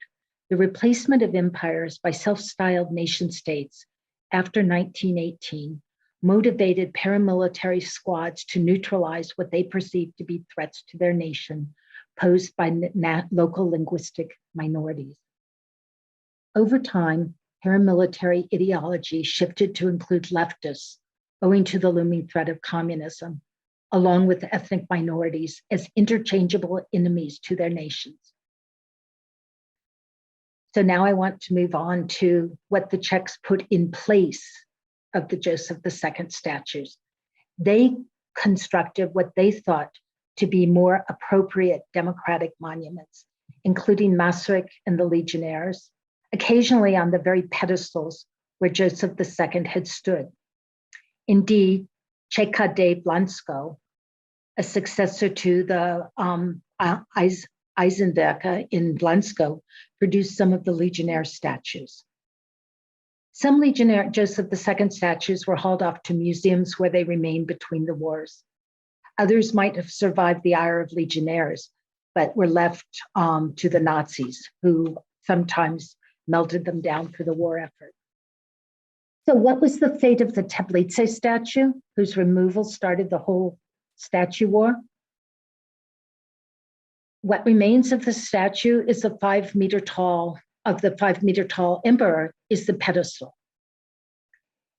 the replacement of empires by self-styled nation states after 1918 motivated paramilitary squads to neutralize what they perceived to be threats to their nation posed by local linguistic minorities. Over time, paramilitary ideology shifted to include leftists, owing to the looming threat of communism, along with ethnic minorities as interchangeable enemies to their nations. So now I want to move on to what the Czechs put in place of the Joseph II statues. They constructed what they thought to be more appropriate democratic monuments, including Masaryk and the Legionnaires, occasionally on the very pedestals where Joseph II had stood. Indeed, Čeka Blansko, a successor to the Eisenwerke in Blansko, produced some of the Legionnaire statues. Some Legionnaire Joseph II statues were hauled off to museums where they remained between the wars. Others might have survived the ire of Legionnaires, but were left to the Nazis, who sometimes melted them down for the war effort. So what was the fate of the Teplice statue, whose removal started the whole statue war? What remains of the statue is a 5-meter tall of the 5-meter tall emperor is the pedestal.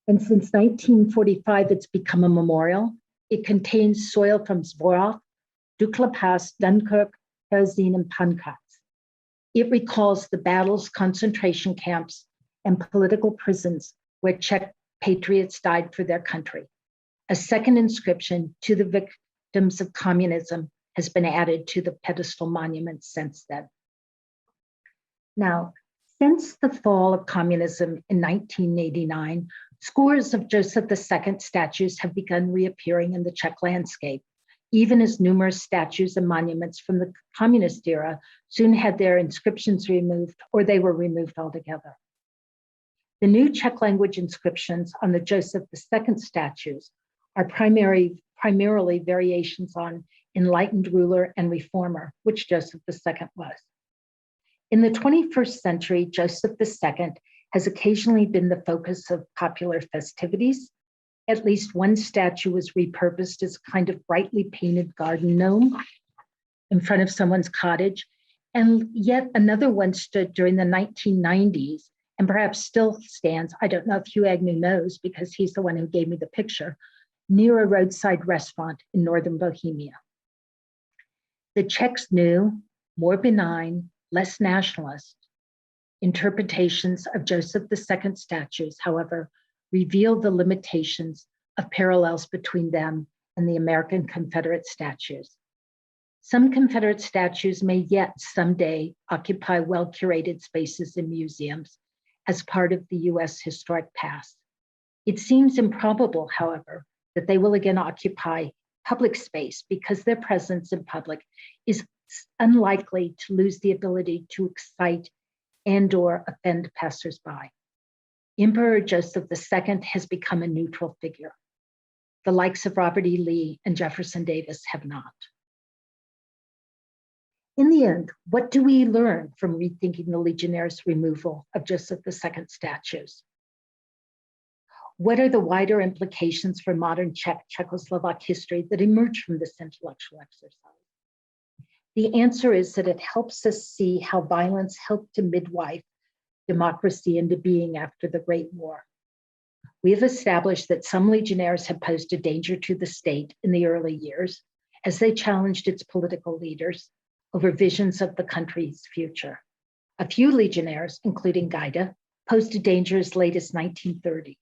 And since 1945, it's become a memorial. It contains soil from Zborov, Dukla Pass, Dunkirk, Terezin, and Pankratz. It recalls the battles, concentration camps, and political prisons where Czech patriots died for their country. A second inscription to the victims of communism has been added to the pedestal monument since then. Now, since the fall of communism in 1989, scores of Joseph II statues have begun reappearing in the Czech landscape, even as numerous statues and monuments from the communist era soon had their inscriptions removed or they were removed altogether. The new Czech language inscriptions on the Joseph II statues are primarily variations on enlightened ruler and reformer, which Joseph II was. In the 21st century, Joseph II has occasionally been the focus of popular festivities. At least one statue was repurposed as a kind of brightly painted garden gnome in front of someone's cottage. And yet another one stood during the 1990s and perhaps still stands. I don't know if Hugh Agnew knows because he's the one who gave me the picture, near a roadside restaurant in northern Bohemia. The Czechs' new, more benign, less nationalist interpretations of Joseph II statues, however, reveal the limitations of parallels between them and the American Confederate statues. Some Confederate statues may yet someday occupy well-curated spaces in museums as part of the US historic past. It seems improbable, however, that they will again occupy public space because their presence in public is unlikely to lose the ability to excite and/or offend passersby. Emperor Joseph II has become a neutral figure. The likes of Robert E. Lee and Jefferson Davis have not. In the end, what do we learn from rethinking the Legionnaires' removal of Joseph II statues? What are the wider implications for modern Czechoslovak history that emerge from this intellectual exercise? The answer is that it helps us see how violence helped to midwife democracy into being after the Great War. We have established that some legionnaires have posed a danger to the state in the early years as they challenged its political leaders over visions of the country's future. A few legionnaires, including Gaida, posed a danger as late as 1930.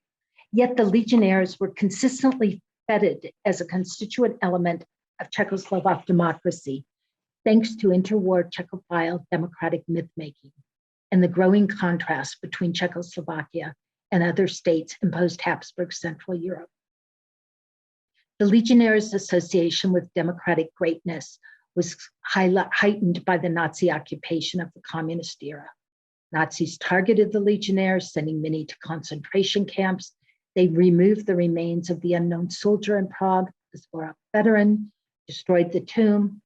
Yet the legionnaires were consistently feted as a constituent element of Czechoslovak democracy, thanks to interwar Czechoslovak democratic myth-making and the growing contrast between Czechoslovakia and other states in post-Habsburg Central Europe. The Legionnaires' association with democratic greatness was heightened by the Nazi occupation of the communist era. Nazis targeted the Legionnaires, sending many to concentration camps. They removed the remains of the unknown soldier in Prague, the Zborov veteran, destroyed the tomb.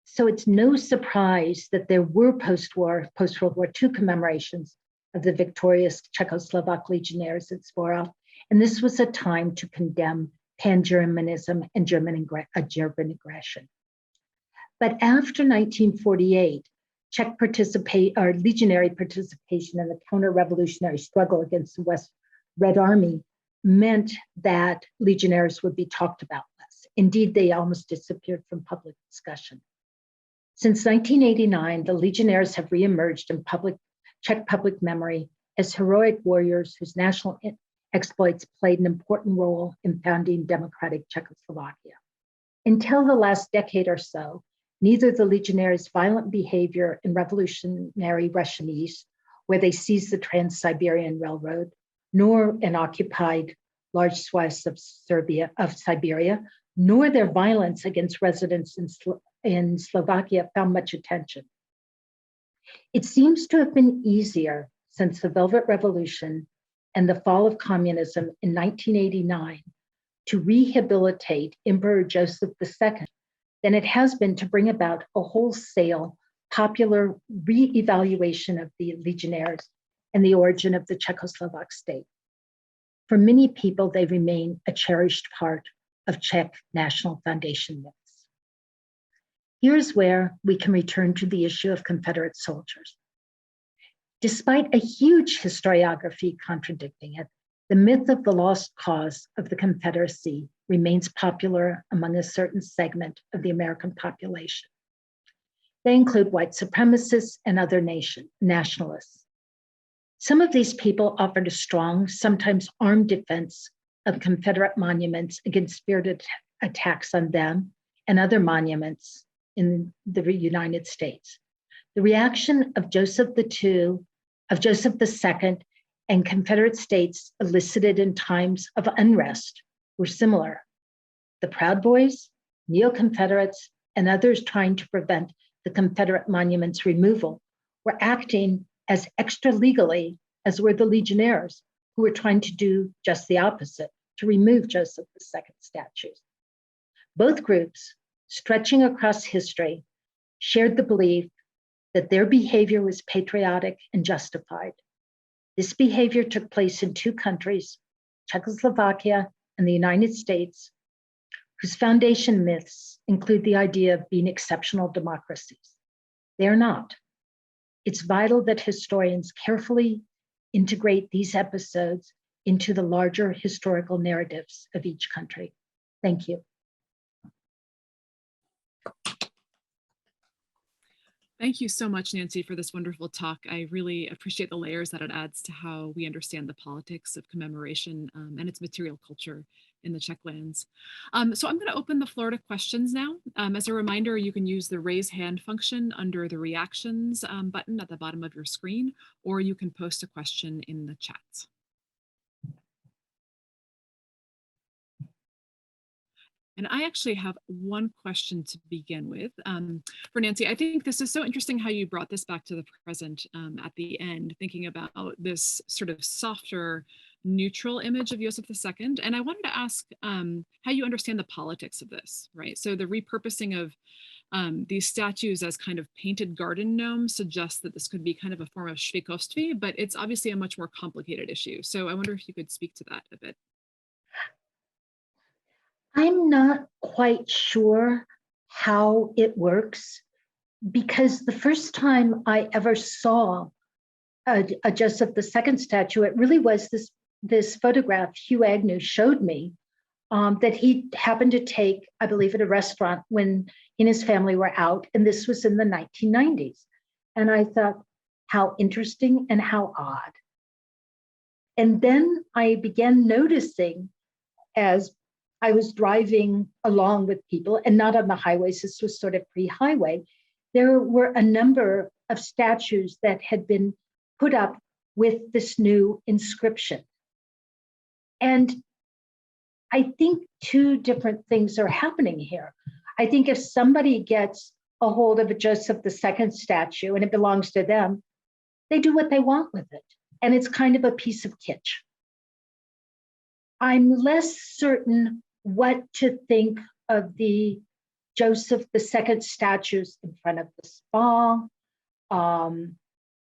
So it's no surprise that there were post-World War II commemorations of the victorious Czechoslovak Legionnaires at Zborov, and this was a time to condemn pan-Germanism and German aggression. But after 1948, legionary participation in the counter-revolutionary struggle against the West Red Army meant that legionnaires would be talked about less. Indeed, they almost disappeared from public discussion. Since 1989, the legionnaires have reemerged in Czech public memory as heroic warriors whose national exploits played an important role in founding democratic Czechoslovakia. Until the last decade or so, neither the legionnaires' violent behavior in revolutionary Russian East, where they seized the Trans-Siberian Railroad, nor in occupied large swaths of Siberia, nor their violence against residents in Slovakia found much attention. It seems to have been easier since the Velvet Revolution and the fall of communism in 1989 to rehabilitate Emperor Joseph II than it has been to bring about a wholesale popular re-evaluation of the legionnaires and the origin of the Czechoslovak state. For many people, they remain a cherished part of Czech national foundation myths. Here's where we can return to the issue of Confederate soldiers. Despite a huge historiography contradicting it, the myth of the lost cause of the Confederacy remains popular among a certain segment of the American population. They include white supremacists and other nationalists. Some of these people offered a strong, sometimes armed defense of Confederate monuments against spirited attacks on them and other monuments in the United States. The reaction of Joseph II and Confederate states elicited in times of unrest were similar. The Proud Boys, neo-Confederates, and others trying to prevent the Confederate monuments' removal were acting as extra legally as were the Legionnaires, who were trying to do just the opposite, to remove Joseph II statues. Both groups, stretching across history, shared the belief that their behavior was patriotic and justified. This behavior took place in two countries, Czechoslovakia and the United States, whose foundation myths include the idea of being exceptional democracies. They are not. It's vital that historians carefully integrate these episodes into the larger historical narratives of each country. Thank you. Thank you so much, Nancy, for this wonderful talk. I really appreciate the layers that it adds to how we understand the politics of commemoration and its material culture in the Czech lands. So I'm going to open the floor to questions now. As a reminder, you can use the raise hand function under the reactions button at the bottom of your screen, or you can post a question in the chat. And I actually have one question to begin with for Nancy. I think this is so interesting how you brought this back to the present at the end, thinking about this sort of softer, neutral image of Joseph II. And I wanted to ask how you understand the politics of this, right? So the repurposing of these statues as kind of painted garden gnomes suggests that this could be kind of a form of švejkovství, but it's obviously a much more complicated issue. So I wonder if you could speak to that a bit. I'm not quite sure how it works, because the first time I ever saw a Joseph II statue, it really was this photograph Hugh Agnew showed me that he happened to take, I believe, at a restaurant when he and his family were out, and this was in the 1990s. And I thought, how interesting and how odd. And then I began noticing, as I was driving along with people, and not on the highways, this was sort of pre-highway, there were a number of statues that had been put up with this new inscription. And I think two different things are happening here. I think if somebody gets a hold of a Joseph II statue and it belongs to them, they do what they want with it. And it's kind of a piece of kitsch. I'm less certain what to think of the Joseph II statues in front of the spa, on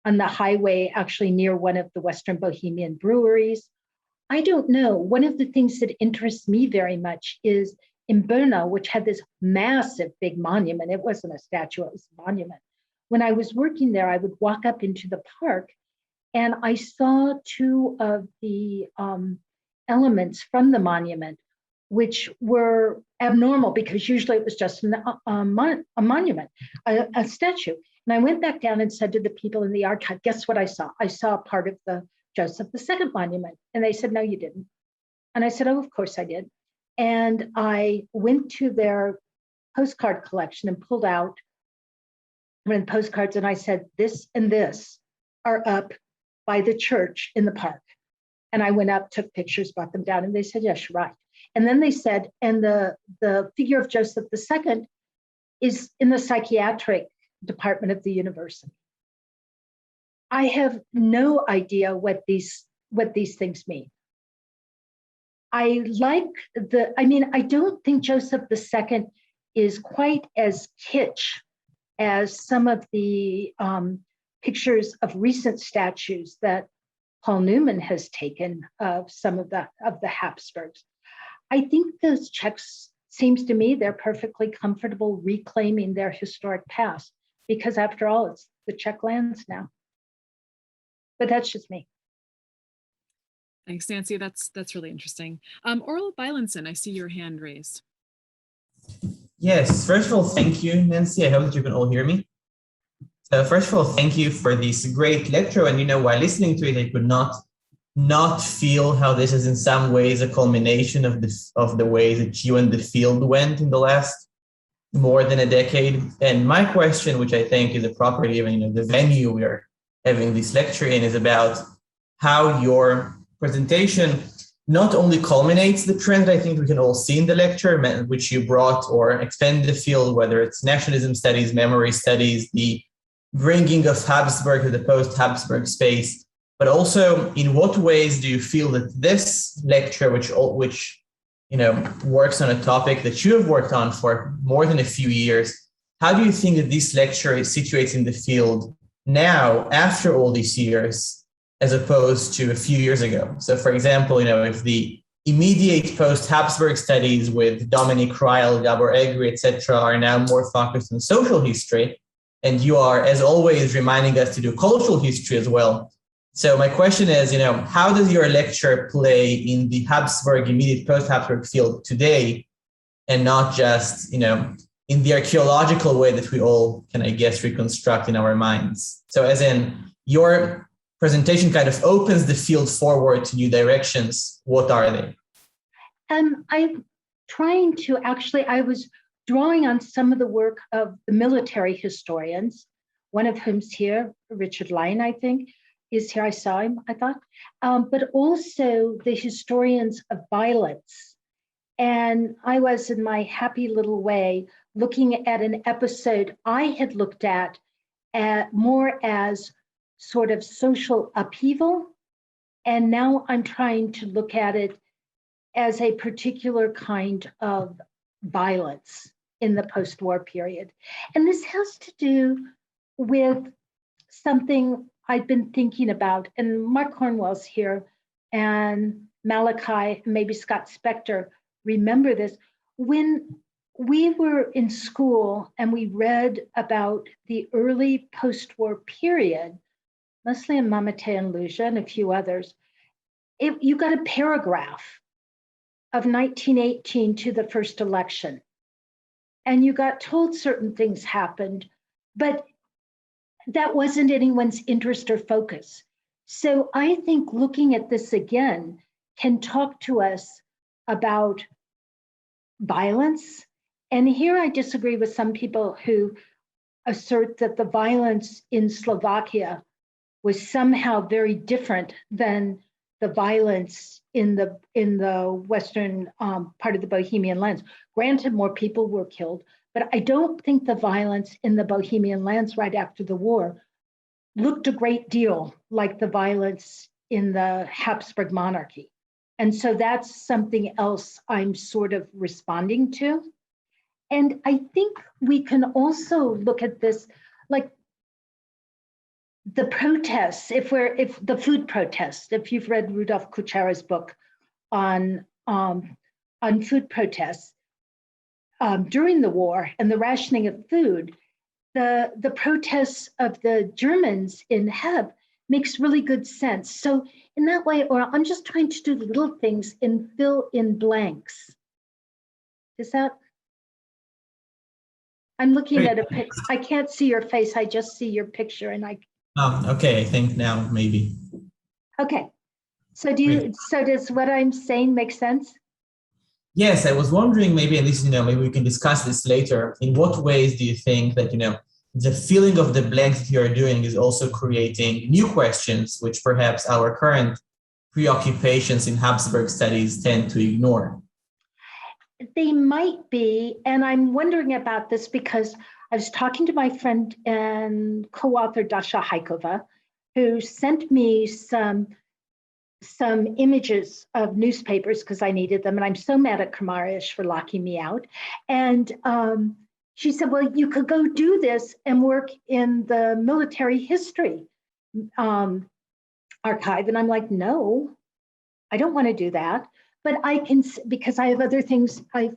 the highway, actually near one of the Western Bohemian breweries. I don't know. One of the things that interests me very much is in Brno, which had this massive big monument. It wasn't a statue, it was a monument. When I was working there, I would walk up into the park and I saw two of the elements from the monument, which were abnormal because usually it was just a monument, a statue. And I went back down and said to the people in the archive, guess what I saw? I saw part of the Joseph II monument. And they said, no, you didn't. And I said, oh, of course I did. And I went to their postcard collection and pulled out one of the postcards, and I said, this and this are up by the church in the park. And I went up, took pictures, brought them down, and they said, yes, you're right. And then they said, and the figure of Joseph II is in the psychiatric department of the university. I have no idea what these things mean. I don't think Joseph II is quite as kitsch as some of the pictures of recent statues that Paul Newman has taken of some of the Habsburgs. I think those Czechs, seems to me, they're perfectly comfortable reclaiming their historic past, because after all, it's the Czech lands now. but that's just me. Thanks, Nancy. That's really interesting. Oral Bylanson, I see your hand raised. Yes, first of all, thank you, Nancy. I hope that you can all hear me. So first of all, thank you for this great lecture. And while listening to it, I could not feel how this is in some ways a culmination of the way that you and the field went in the last more than a decade. And my question, which I think is a property of the venue we are having this lecture in, is about how your presentation not only culminates the trend I think we can all see in the lecture, which you brought or expand the field, whether it's nationalism studies, memory studies, the bringing of Habsburg to the post-Habsburg space, but also in what ways do you feel that this lecture, which works on a topic that you have worked on for more than a few years, how do you think that this lecture is situated in the field now, after all these years, as opposed to a few years ago? So for example, if the immediate post-Habsburg studies with Dominic Ryle, Gabor Egri, etc., are now more focused on social history, and you are, as always, reminding us to do cultural history as well. So my question is, how does your lecture play in the Habsburg, immediate post-Habsburg field today, and not just, in the archaeological way that we all can, I guess, reconstruct in our minds? So as in, your presentation kind of opens the field forward to new directions. What are they? I'm trying to I was drawing on some of the work of the military historians, one of whom's here, Richard Lyon, I think, is here. I saw him, I thought, but also the historians of violence. And I was, in my happy little way, looking at an episode I had looked at more as sort of social upheaval. And now I'm trying to look at it as a particular kind of violence in the post-war period. And this has to do with something I've been thinking about, and Mark Cornwell's here, and Malachi, maybe Scott Spector remember this. When we were in school and we read about the early post-war period, mostly in Mamate and Luja and a few others, you got a paragraph of 1918 to the first election. And you got told certain things happened, but that wasn't anyone's interest or focus. So I think looking at this again can talk to us about violence. And here I disagree with some people who assert that the violence in Slovakia was somehow very different than the violence in the western part of the Bohemian Lands. Granted, more people were killed, but I don't think the violence in the Bohemian Lands right after the war looked a great deal like the violence in the Habsburg monarchy. And so that's something else I'm sort of responding to. And I think we can also look at this, like the protests, if the food protests, if you've read Rudolf Kuchera's book on food protests during the war and the rationing of food, the protests of the Germans in Heb makes really good sense. So in that way, or I'm just trying to do little things and fill in blanks. Is that? I'm looking at a picture. I can't see your face. I just see your picture, and I. Okay, I think now maybe. Okay, so does what I'm saying make sense? Yes, I was wondering maybe, at least, maybe we can discuss this later. In what ways do you think that, the filling of the blanks that you're doing is also creating new questions, which perhaps our current preoccupations in Habsburg studies tend to ignore? They might be, and I'm wondering about this because I was talking to my friend and co-author Dasha Haikova, who sent me some images of newspapers because I needed them, and I'm so mad at Kamarish for locking me out. And she said, well, you could go do this and work in the military history archive. And I'm like, no, I don't want to do that. But I can, because I have other things I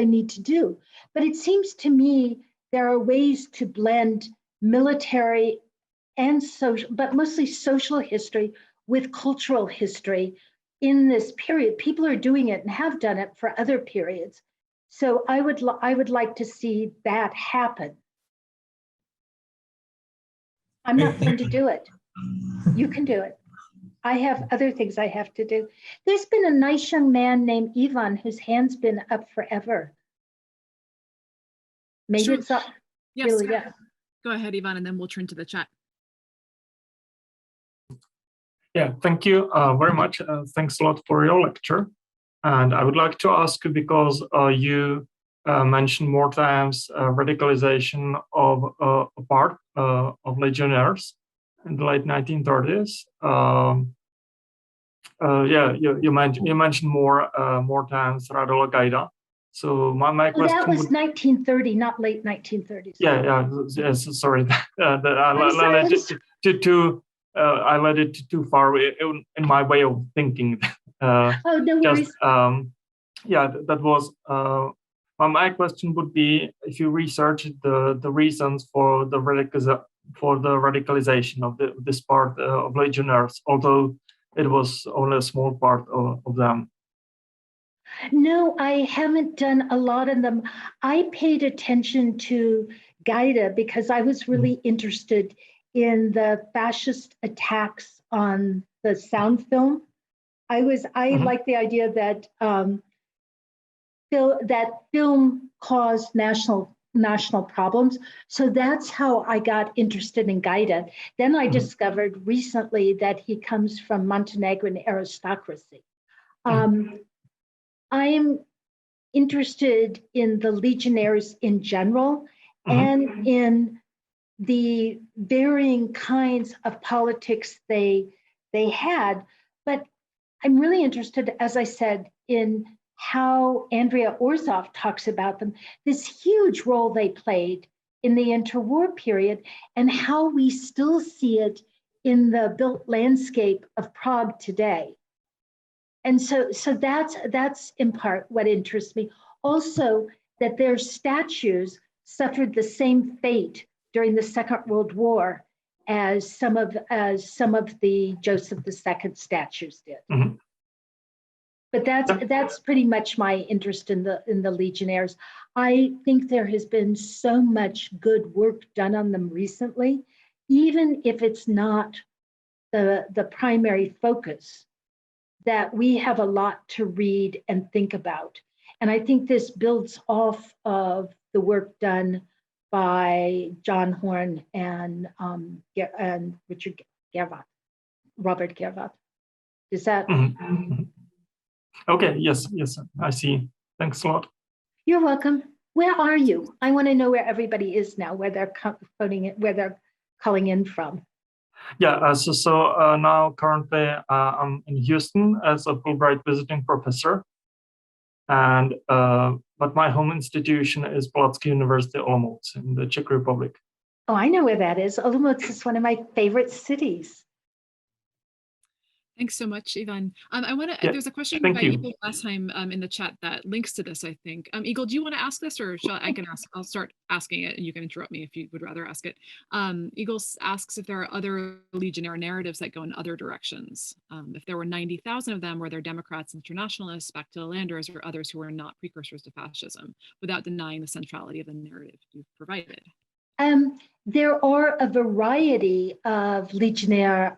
need to do. But it seems to me there are ways to blend military and social, but mostly social history with cultural history in this period. People are doing it and have done it for other periods. So I would like to see that happen. I'm not going to do it. You can do it. I have other things I have to do. There's been a nice young man named Ivan whose hand's been up forever. Maybe Sure. it's up. Yes, Really, yeah. Go ahead, Ivan, and then we'll turn to the chat. Yeah, thank you very much. Thanks a lot for your lecture. And I would like to ask you, because you mentioned more times radicalization of a part of legionnaires in the late 1930s. Yeah, you mentioned more times Radula Gaida. So my question that was 1930, not late 1930s. Yeah, yes. Sorry, I let it too far in my way of thinking. Oh, no worries. Yeah, that was. My question would be, if you research the reasons for the radicalization of this part of legionnaires, although it was only a small part of them. No, I haven't done a lot of them. I paid attention to Gaida because I was really interested in the fascist attacks on the sound film. I like the idea that that film caused national problems. So that's how I got interested in Gaida. Then I discovered recently that he comes from Montenegrin aristocracy. I'm interested in the legionnaires in general and in the varying kinds of politics they had, but I'm really interested, as I said, in how Andrea Orzow talks about them, this huge role they played in the interwar period, and how we still see it in the built landscape of Prague today. And so that's in part what interests me. Also, that their statues suffered the same fate during the Second World War as some of the Joseph II statues did. But that's pretty much my interest in the legionnaires. I think there has been so much good work done on them recently, even if it's not the primary focus, that we have a lot to read and think about. And I think this builds off of the work done by John Horn and Richard Gervat, Robert Gervat. Is that? Okay, yes, I see. Thanks a lot. You're welcome. Where are you? I want to know where everybody is now, where they're calling in from. Yeah, so now currently I'm in Houston as a Fulbright visiting professor, and but my home institution is Palacký University Olomouc in the Czech Republic. Oh, I know where that is. Olomouc is one of my favorite cities. Thanks so much, Ivan. I want to. There's a question by Eagle last time in the chat that links to this, I think. Eagle, do you want to ask this, or shall I can ask? I'll start asking it, and you can interrupt me if you would rather ask it. Eagle asks if there are other legionnaire narratives that go in other directions. If there were 90,000 of them, were there Democrats, internationalists, back to the landers, or others who were not precursors to fascism, without denying the centrality of the narrative you've provided? There are a variety of legionnaire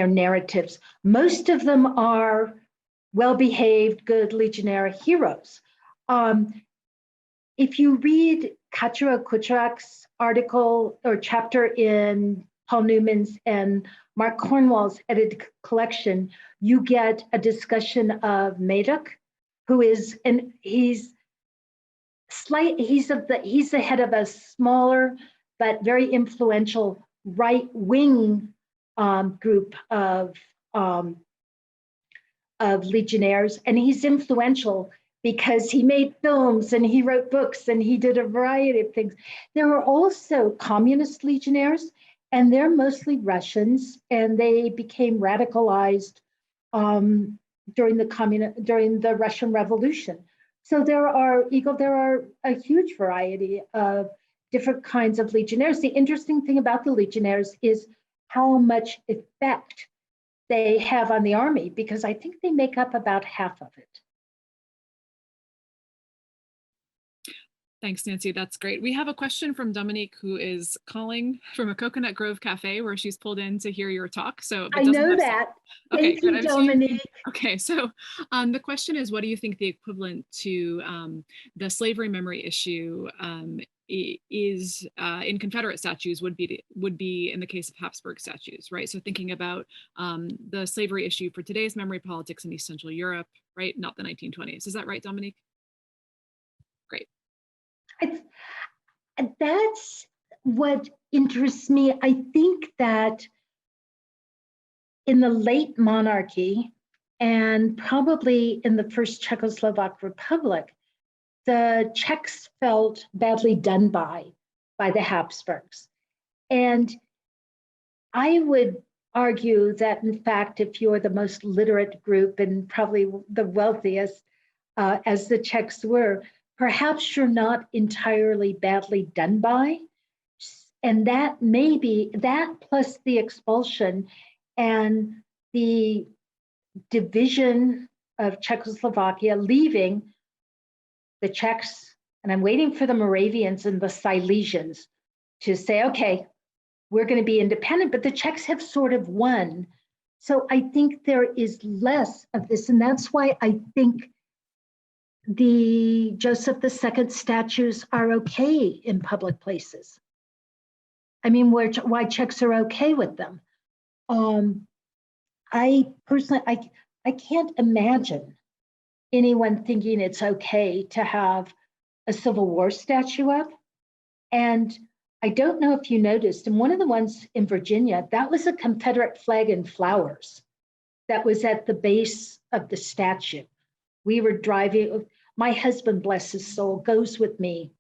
narratives. Most of them are well-behaved, good legionnaire heroes. If you read Katyra Kucharak's article or chapter in Paul Newman's and Mark Cornwall's edited collection, you get a discussion of Medoc, who is, and he's the head of a smaller but very influential right-wing group of legionnaires, and he's influential because he made films and he wrote books and he did a variety of things. There were also communist legionnaires, and they're mostly Russians, and they became radicalized during the Russian Revolution. So there are a huge variety of different kinds of legionnaires. The interesting thing about the legionnaires is how much effect they have on the army, because I think they make up about half of it. Thanks, Nancy. That's great. We have a question from Dominique, who is calling from a Coconut Grove Cafe where she's pulled in to hear your talk. So I know that. Okay, Thank you, Dominique. Okay, so the question is, what do you think the equivalent to the slavery memory issue is in Confederate statues would be in the case of Habsburg statues, right? So thinking about the slavery issue for today's memory politics in East Central Europe, right? Not the 1920s. Is that right, Dominique? Great. That's what interests me. I think that in the late monarchy and probably in the First Czechoslovak Republic, the Czechs felt badly done by the Habsburgs. And I would argue that, in fact, if you're the most literate group and probably the wealthiest, as the Czechs were, perhaps you're not entirely badly done by. And that maybe, that plus the expulsion and the division of Czechoslovakia, leaving the Czechs, and I'm waiting for the Moravians and the Silesians to say, okay, we're going to be independent, but the Czechs have sort of won. So I think there is less of this, and that's why I think the Joseph II statues are okay in public places. I mean, why Czechs are okay with them. I personally, I can't imagine anyone thinking it's okay to have a Civil War statue up. And I don't know if you noticed, and one of the ones in Virginia, that was a Confederate flag in flowers that was at the base of the statue. We were driving, my husband, bless his soul, goes with me.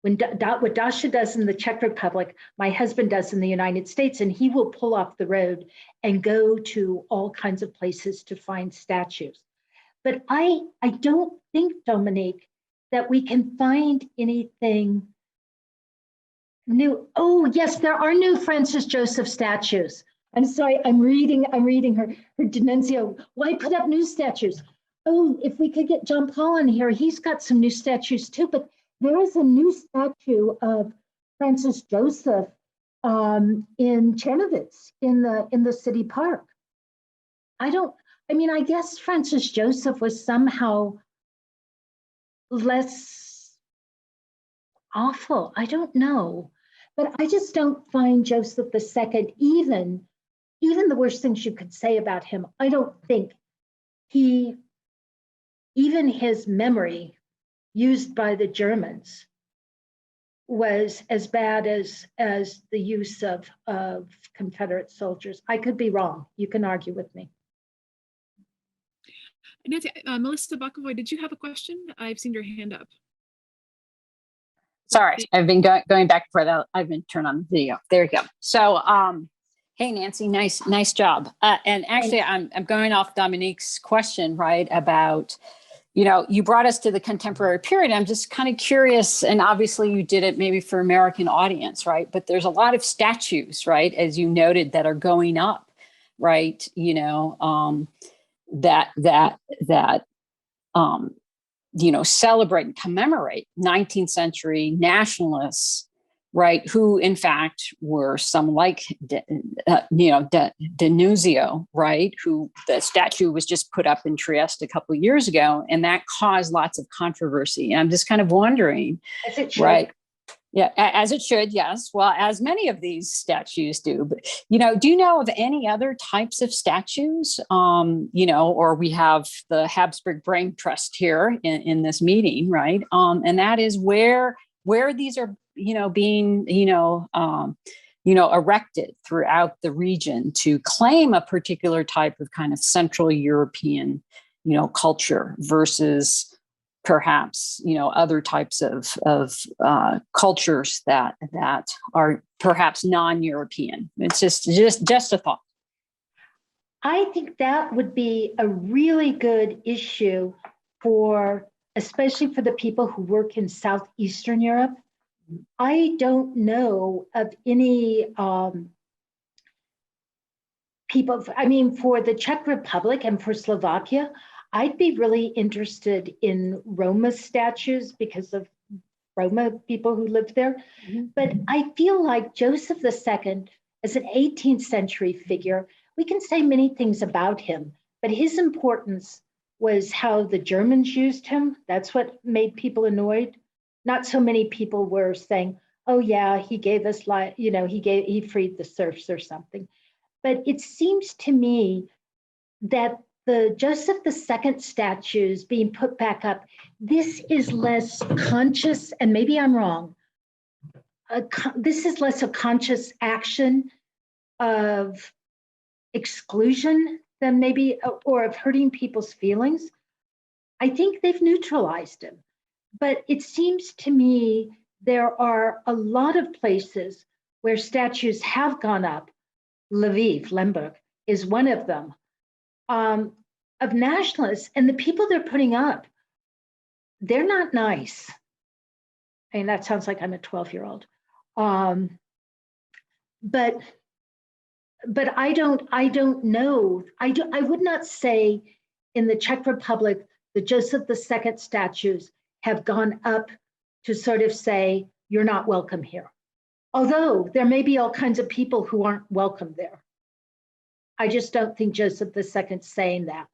What Dasha does in the Czech Republic, my husband does in the United States, and he will pull off the road and go to all kinds of places to find statues. But I don't think, Dominique, that we can find anything new. Oh, yes, there are new Francis Joseph statues. I'm sorry, I'm reading her denuncio. Why put up new statues? Oh, if we could get John Paul in here, he's got some new statues too, but there is a new statue of Francis Joseph in Chernovitz in the city park. I guess Francis Joseph was somehow less awful. I don't know, but I just don't find Joseph II, even the worst things you could say about him, I don't think even his memory used by the Germans was as bad as the use of Confederate soldiers. I could be wrong. You can argue with me. Nancy, Melissa Bakovoy, did you have a question? I've seen your hand up. Sorry, I've been going back and forth. I've been turned on the video. There you go. So, hey, Nancy, nice job. And actually, I'm going off Dominique's question, right, about, you brought us to the contemporary period. I'm just kind of curious, and obviously you did it maybe for American audience, right? But there's a lot of statues, right, as you noted, that are going up, right? That celebrate and commemorate 19th century nationalists, right? Who in fact were some like, Denunzio, right? Who the statue was just put up in Trieste a couple of years ago, and that caused lots of controversy. And I'm just kind of wondering, as it should. Right? Yeah, as it should, yes. Well, as many of these statues do. But, do you know of any other types of statues? Or we have the Habsburg Brain Trust here in this meeting, right? And that is where these are, being, erected throughout the region to claim a particular type of kind of Central European, culture versus perhaps, other types of cultures that are perhaps non-European. It's just a thought. I think that would be a really good issue especially for the people who work in Southeastern Europe, I don't know of any people, I mean, for the Czech Republic and for Slovakia, I'd be really interested in Roma statues because of Roma people who lived there. But I feel like Joseph II, as an 18th century figure, we can say many things about him, but his importance was how the Germans used him. That's what made people annoyed. Not so many people were saying, oh yeah, he gave us, he freed the serfs or something. But it seems to me that the Joseph II statues being put back up, this is less conscious, and maybe I'm wrong, this is less a conscious action of exclusion than maybe, or of hurting people's feelings. I think they've neutralized him. But it seems to me there are a lot of places where statues have gone up. Lviv, Lemberg, is one of them, of nationalists. And the people they're putting up, they're not nice. I mean, that sounds like I'm a 12-year-old. But I don't know. I would not say in the Czech Republic, the Joseph II statues have gone up to sort of say, you're not welcome here. Although there may be all kinds of people who aren't welcome there. I just don't think Joseph II's saying that.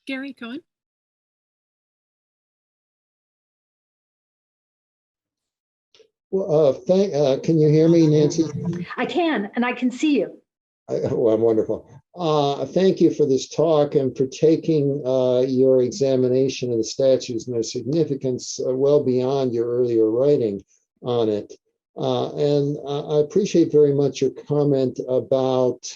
Gary Cohen. Well, can you hear me, Nancy? I can, and I can see you. Well, wonderful. Thank you for this talk and for taking your examination of the statues and their significance well beyond your earlier writing on it. And I appreciate very much your comment about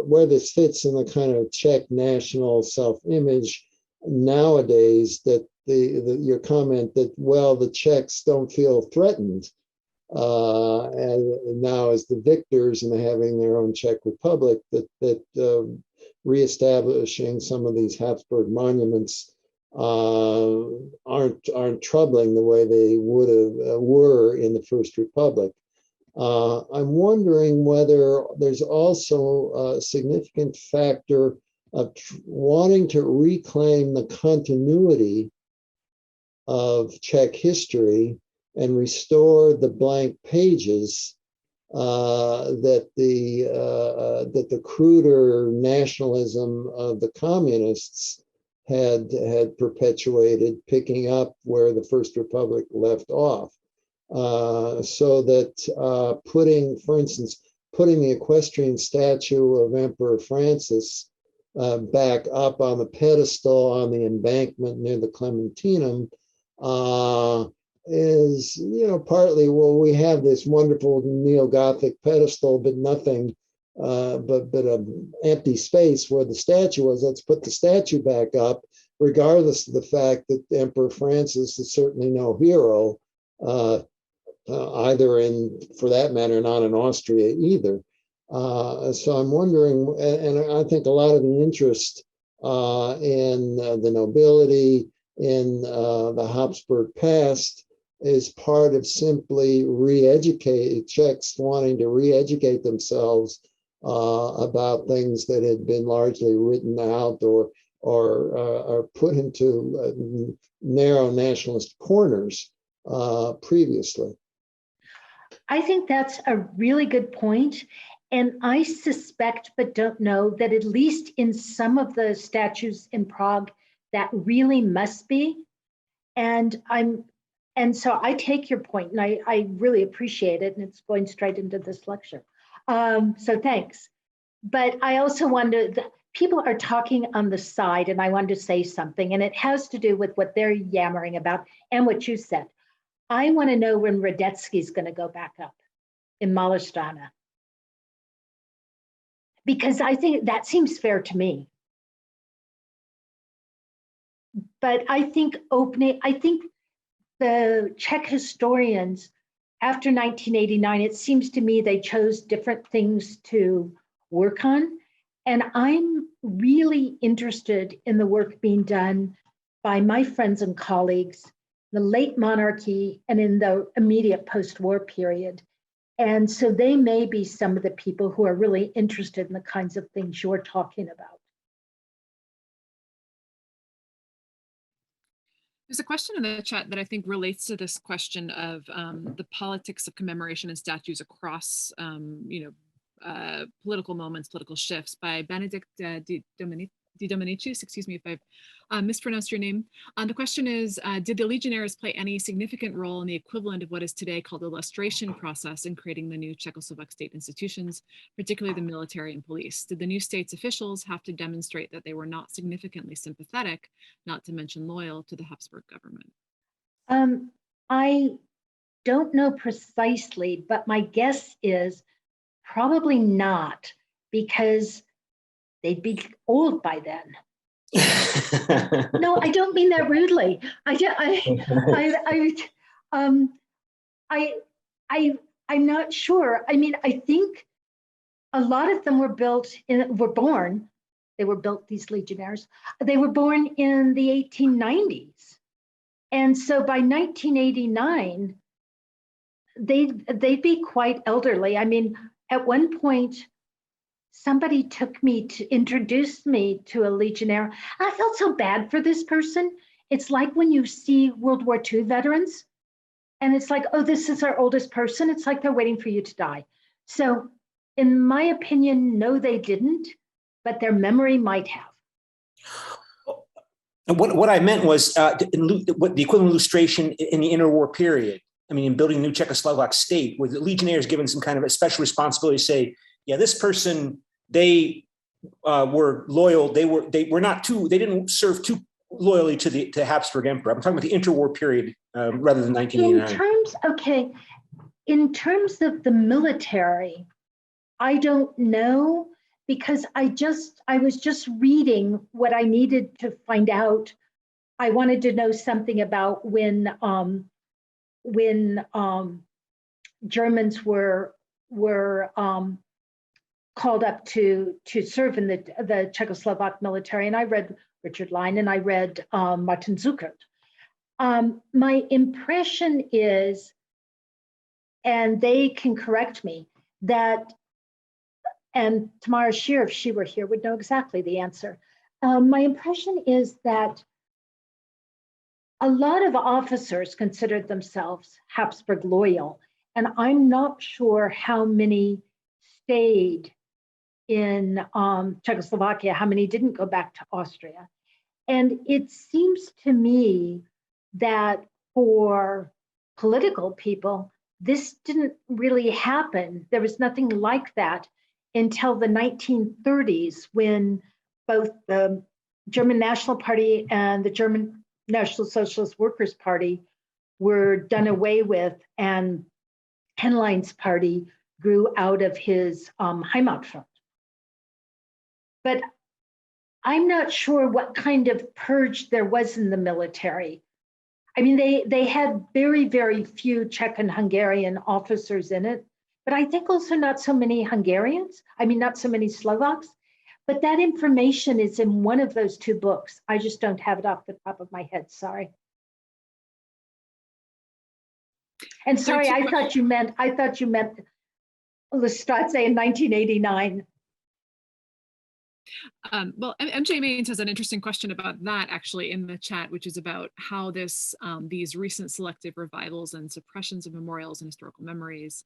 where this fits in the kind of Czech national self-image nowadays, that your comment that, well, the Czechs don't feel threatened and now as the victors and having their own Czech Republic, that reestablishing some of these Habsburg monuments aren't troubling the way they were in the First Republic. I'm wondering whether there's also a significant factor of wanting to reclaim the continuity of Czech history and restore the blank pages that the cruder nationalism of the communists had perpetuated, picking up where the First Republic left off. So that for instance, putting the equestrian statue of Emperor Francis back up on the pedestal on the embankment near the Clementinum is, partly, well, we have this wonderful neo-Gothic pedestal, but nothing, but an empty space where the statue was. Let's put the statue back up, regardless of the fact that Emperor Francis is certainly no hero, either in, for that matter, not in Austria either. So I'm wondering, and I think a lot of the interest in the nobility, in the Habsburg past, is part of simply Czechs wanting to re-educate themselves about things that had been largely written out or put into narrow nationalist corners previously. I think that's a really good point. And I suspect, but don't know, that at least in some of the statues in Prague, that really must be. And so I take your point, and I really appreciate it, and it's going straight into this lecture. So thanks. But I also wonder, people are talking on the side, and I wanted to say something, and it has to do with what they're yammering about and what you said. I want to know when Radetzky's going to go back up in Malá. Because I think that seems fair to me. But I think the Czech historians, after 1989, it seems to me they chose different things to work on. And I'm really interested in the work being done by my friends and colleagues in the late monarchy and in the immediate post-war period. And so they may be some of the people who are really interested in the kinds of things you're talking about. There's a question in the chat that I think relates to this question of the politics of commemoration and statues across, political moments, political shifts, by Benedict Di Dominicis. Excuse me if I've mispronounced your name. The question is, did the Legionnaires play any significant role in the equivalent of what is today called the lustration process in creating the new Czechoslovak state institutions, particularly the military and police? Did the new state's officials have to demonstrate that they were not significantly sympathetic, not to mention loyal, to the Habsburg government? I don't know precisely, but my guess is probably not, because they'd be old by then. No, I don't mean that rudely. I'm not sure. I mean, I think a lot of them were born, these legionnaires, they were born in the 1890s. And so by 1989, they'd be quite elderly. I mean, at one point, somebody introduced me to a legionnaire. I felt so bad for this person. It's like when you see World War II veterans, and it's like, oh, this is our oldest person. It's like they're waiting for you to die. So in my opinion, no, they didn't, but their memory might have. And what I meant was what the equivalent of illustration in the interwar period. I mean, in building a new Czechoslovak state, were the legionnaires given some kind of a special responsibility to say, yeah, this person, they were loyal. They didn't serve too loyally to Habsburg Emperor. I'm talking about the interwar period rather than 1989. In terms of the military, I don't know, because I was just reading what I needed to find out. I wanted to know something about when Germans were called up to serve in the Czechoslovak military, and I read Richard Line and I read Martin Zuckert. My impression is, and they can correct me, that, and Tamara Scheer, if she were here, would know exactly the answer. My impression is that a lot of officers considered themselves Habsburg loyal, and I'm not sure how many stayed in Czechoslovakia, how many didn't go back to Austria. And it seems to me that for political people, this didn't really happen. There was nothing like that until the 1930s, when both the German National Party and the German National Socialist Workers' Party were done away with, and Henlein's party grew out of his Heimatfront. But I'm not sure what kind of purge there was in the military. I mean, they had very, very few Czech and Hungarian officers in it, but I think also not so many Hungarians. I mean, not so many Slovaks. But that information is in one of those two books. I just don't have it off the top of my head, sorry. And sorry, I thought you meant Lestrasse in 1989. Well, MJ Maines has an interesting question about that actually in the chat, which is about how these recent selective revivals and suppressions of memorials and historical memories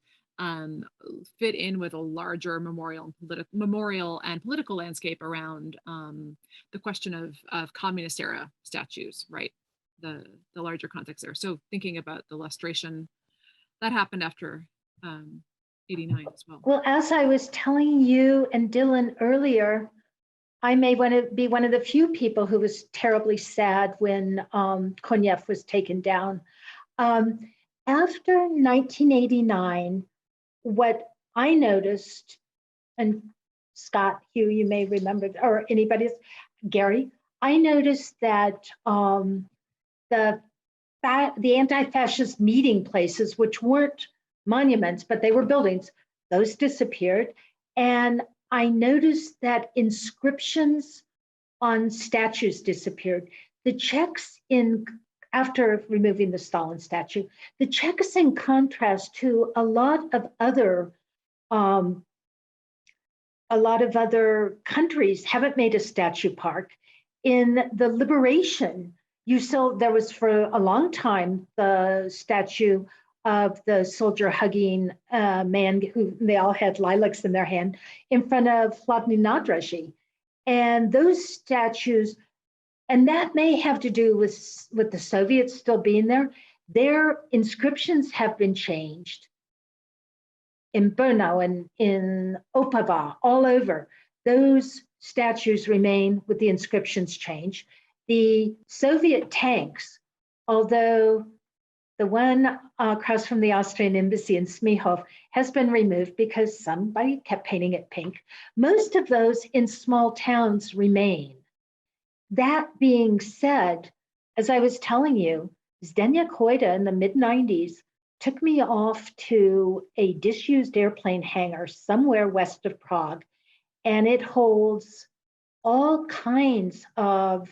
fit in with a larger memorial and political landscape around the question of communist era statues, right? The larger context there. So thinking about the lustration that happened after 89 as well. Well, as I was telling you and Dylan earlier, I may want to be one of the few people who was terribly sad when Konev was taken down. After 1989, what I noticed, and Scott, Hugh, you may remember, or anybody else, Gary, I noticed that the anti-fascist meeting places, which weren't monuments, but they were buildings, those disappeared. And I noticed that inscriptions on statues disappeared. the Czechs after removing the Stalin statue, the Czechs, in contrast to a lot of other countries, haven't made a statue park. In the liberation, there was for a long time the statue of the soldier hugging man who they all had lilacs in their hand in front of Hlavní nádraží. And those statues, and that may have to do with the Soviets still being there, their inscriptions have been changed. In Brno and in Opava, all over, those statues remain with the inscriptions changed. The Soviet tanks, although the one across from the Austrian embassy in Smíchov has been removed because somebody kept painting it pink, most of those in small towns remain. That being said, as I was telling you, Zdeněk Hojda in the mid-90s took me off to a disused airplane hangar somewhere west of Prague, and it holds all kinds of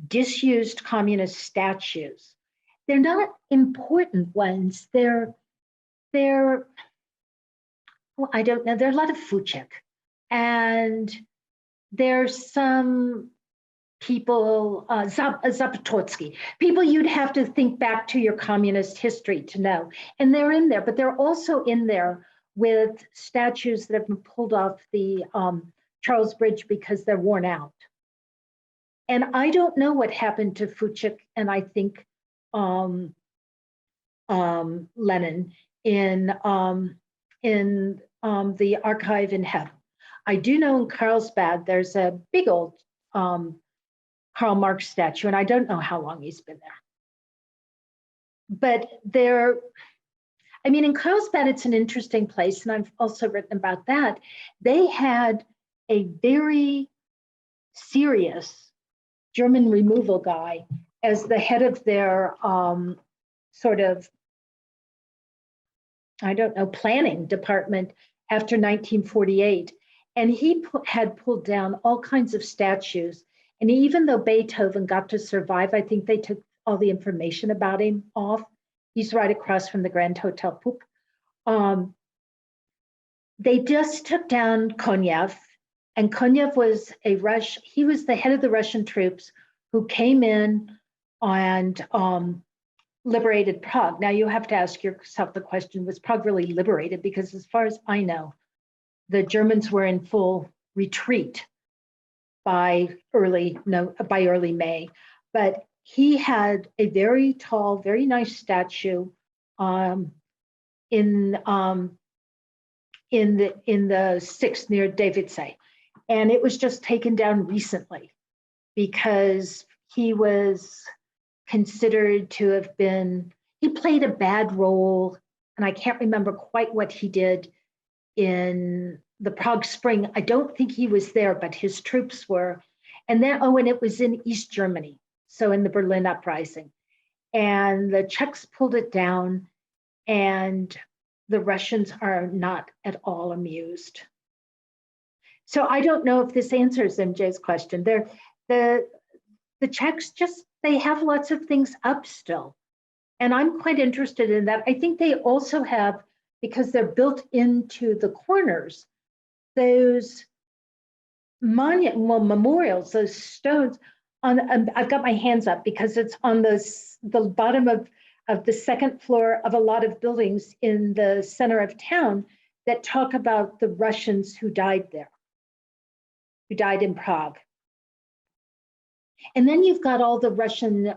disused communist statues. They're not important ones. They're well, I don't know. There are a lot of Fuček, and there's some people, Zapatotsky, people you'd have to think back to your communist history to know. And they're in there, but they're also in there with statues that have been pulled off the Charles Bridge because they're worn out. And I don't know what happened to Fuček and I think Lenin in the archive in Hebb. I do know in Carlsbad there's a big old Karl Marx statue, and I don't know how long he's been there. But in Carlsbad, it's an interesting place, and I've also written about that. They had a very serious German removal guy as the head of their planning department after 1948. And he had pulled down all kinds of statues. And even though Beethoven got to survive, I think they took all the information about him off. He's right across from the Grand Hotel Pup. They just took down Konev, and Konev was he was the head of the Russian troops who came in and liberated Prague. Now you have to ask yourself the question, was Prague really liberated? Because as far as I know, the Germans were in full retreat by early May, but he had a very tall, very nice statue in the 6th near Davice, and it was just taken down recently because he was considered to have he played a bad role, and I can't remember quite what he did in the Prague Spring. I don't think he was there, but his troops were. And it was in East Germany, so in the Berlin uprising. And the Czechs pulled it down, and the Russians are not at all amused. So I don't know if this answers MJ's question. The Czechs they have lots of things up still. And I'm quite interested in that. I think they also have, because they're built into the corners, those memorials, those stones I've got my hands up because it's on the bottom of the second floor of a lot of buildings in the center of town that talk about the Russians who died there, who died in Prague. And then you've got all the Russian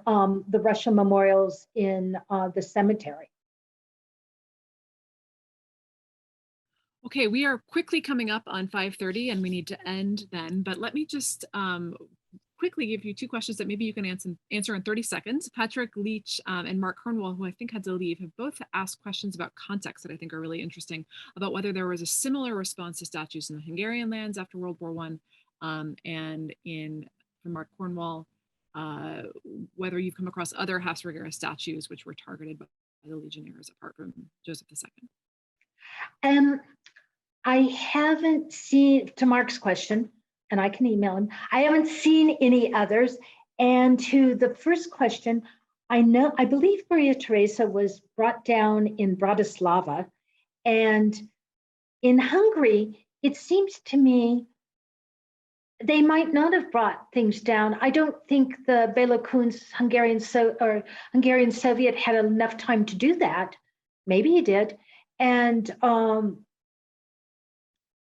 memorials in the cemetery. Okay, we are quickly coming up on 5:30 and we need to end then, but let me just quickly give you two questions that maybe you can answer in 30 seconds. Patrick Leach and Mark Cornwall, who I think had to leave, have both asked questions about context that I think are really interesting, about whether there was a similar response to statues in the Hungarian lands after World War I, and from Mark Cornwall, whether you've come across other Habsburg era statues which were targeted by the Legionnaires apart from Joseph II. I haven't seen, to Mark's question, and I can email him, I haven't seen any others. And to the first question, I believe Maria Theresa was brought down in Bratislava, and in Hungary, it seems to me they might not have brought things down. I don't think the Béla Kun's Hungarian Soviet had enough time to do that. Maybe he did. And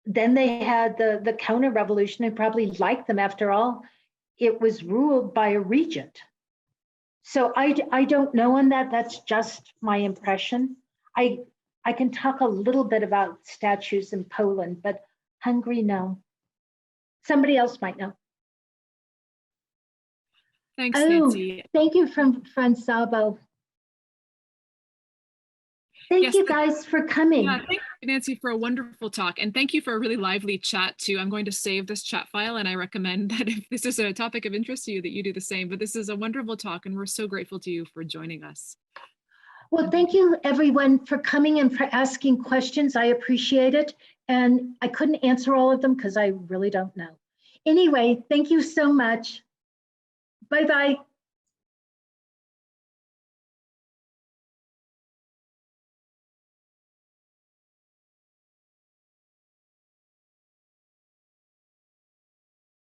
then they had the counter-revolution. I probably liked them. After all, it was ruled by a regent. So I don't know on that. That's just my impression. I can talk a little bit about statues in Poland, but Hungary, no. Somebody else might know. Thanks, Nancy. Thank you from Sabo. Thank you guys for coming. Yeah, thank you, Nancy, for a wonderful talk. And thank you for a really lively chat too. I'm going to save this chat file, and I recommend that if this is a topic of interest to you, that you do the same. But this is a wonderful talk, and we're so grateful to you for joining us. Well, thank you everyone for coming and for asking questions. I appreciate it. And I couldn't answer all of them because I really don't know. Anyway, thank you so much. Bye-bye.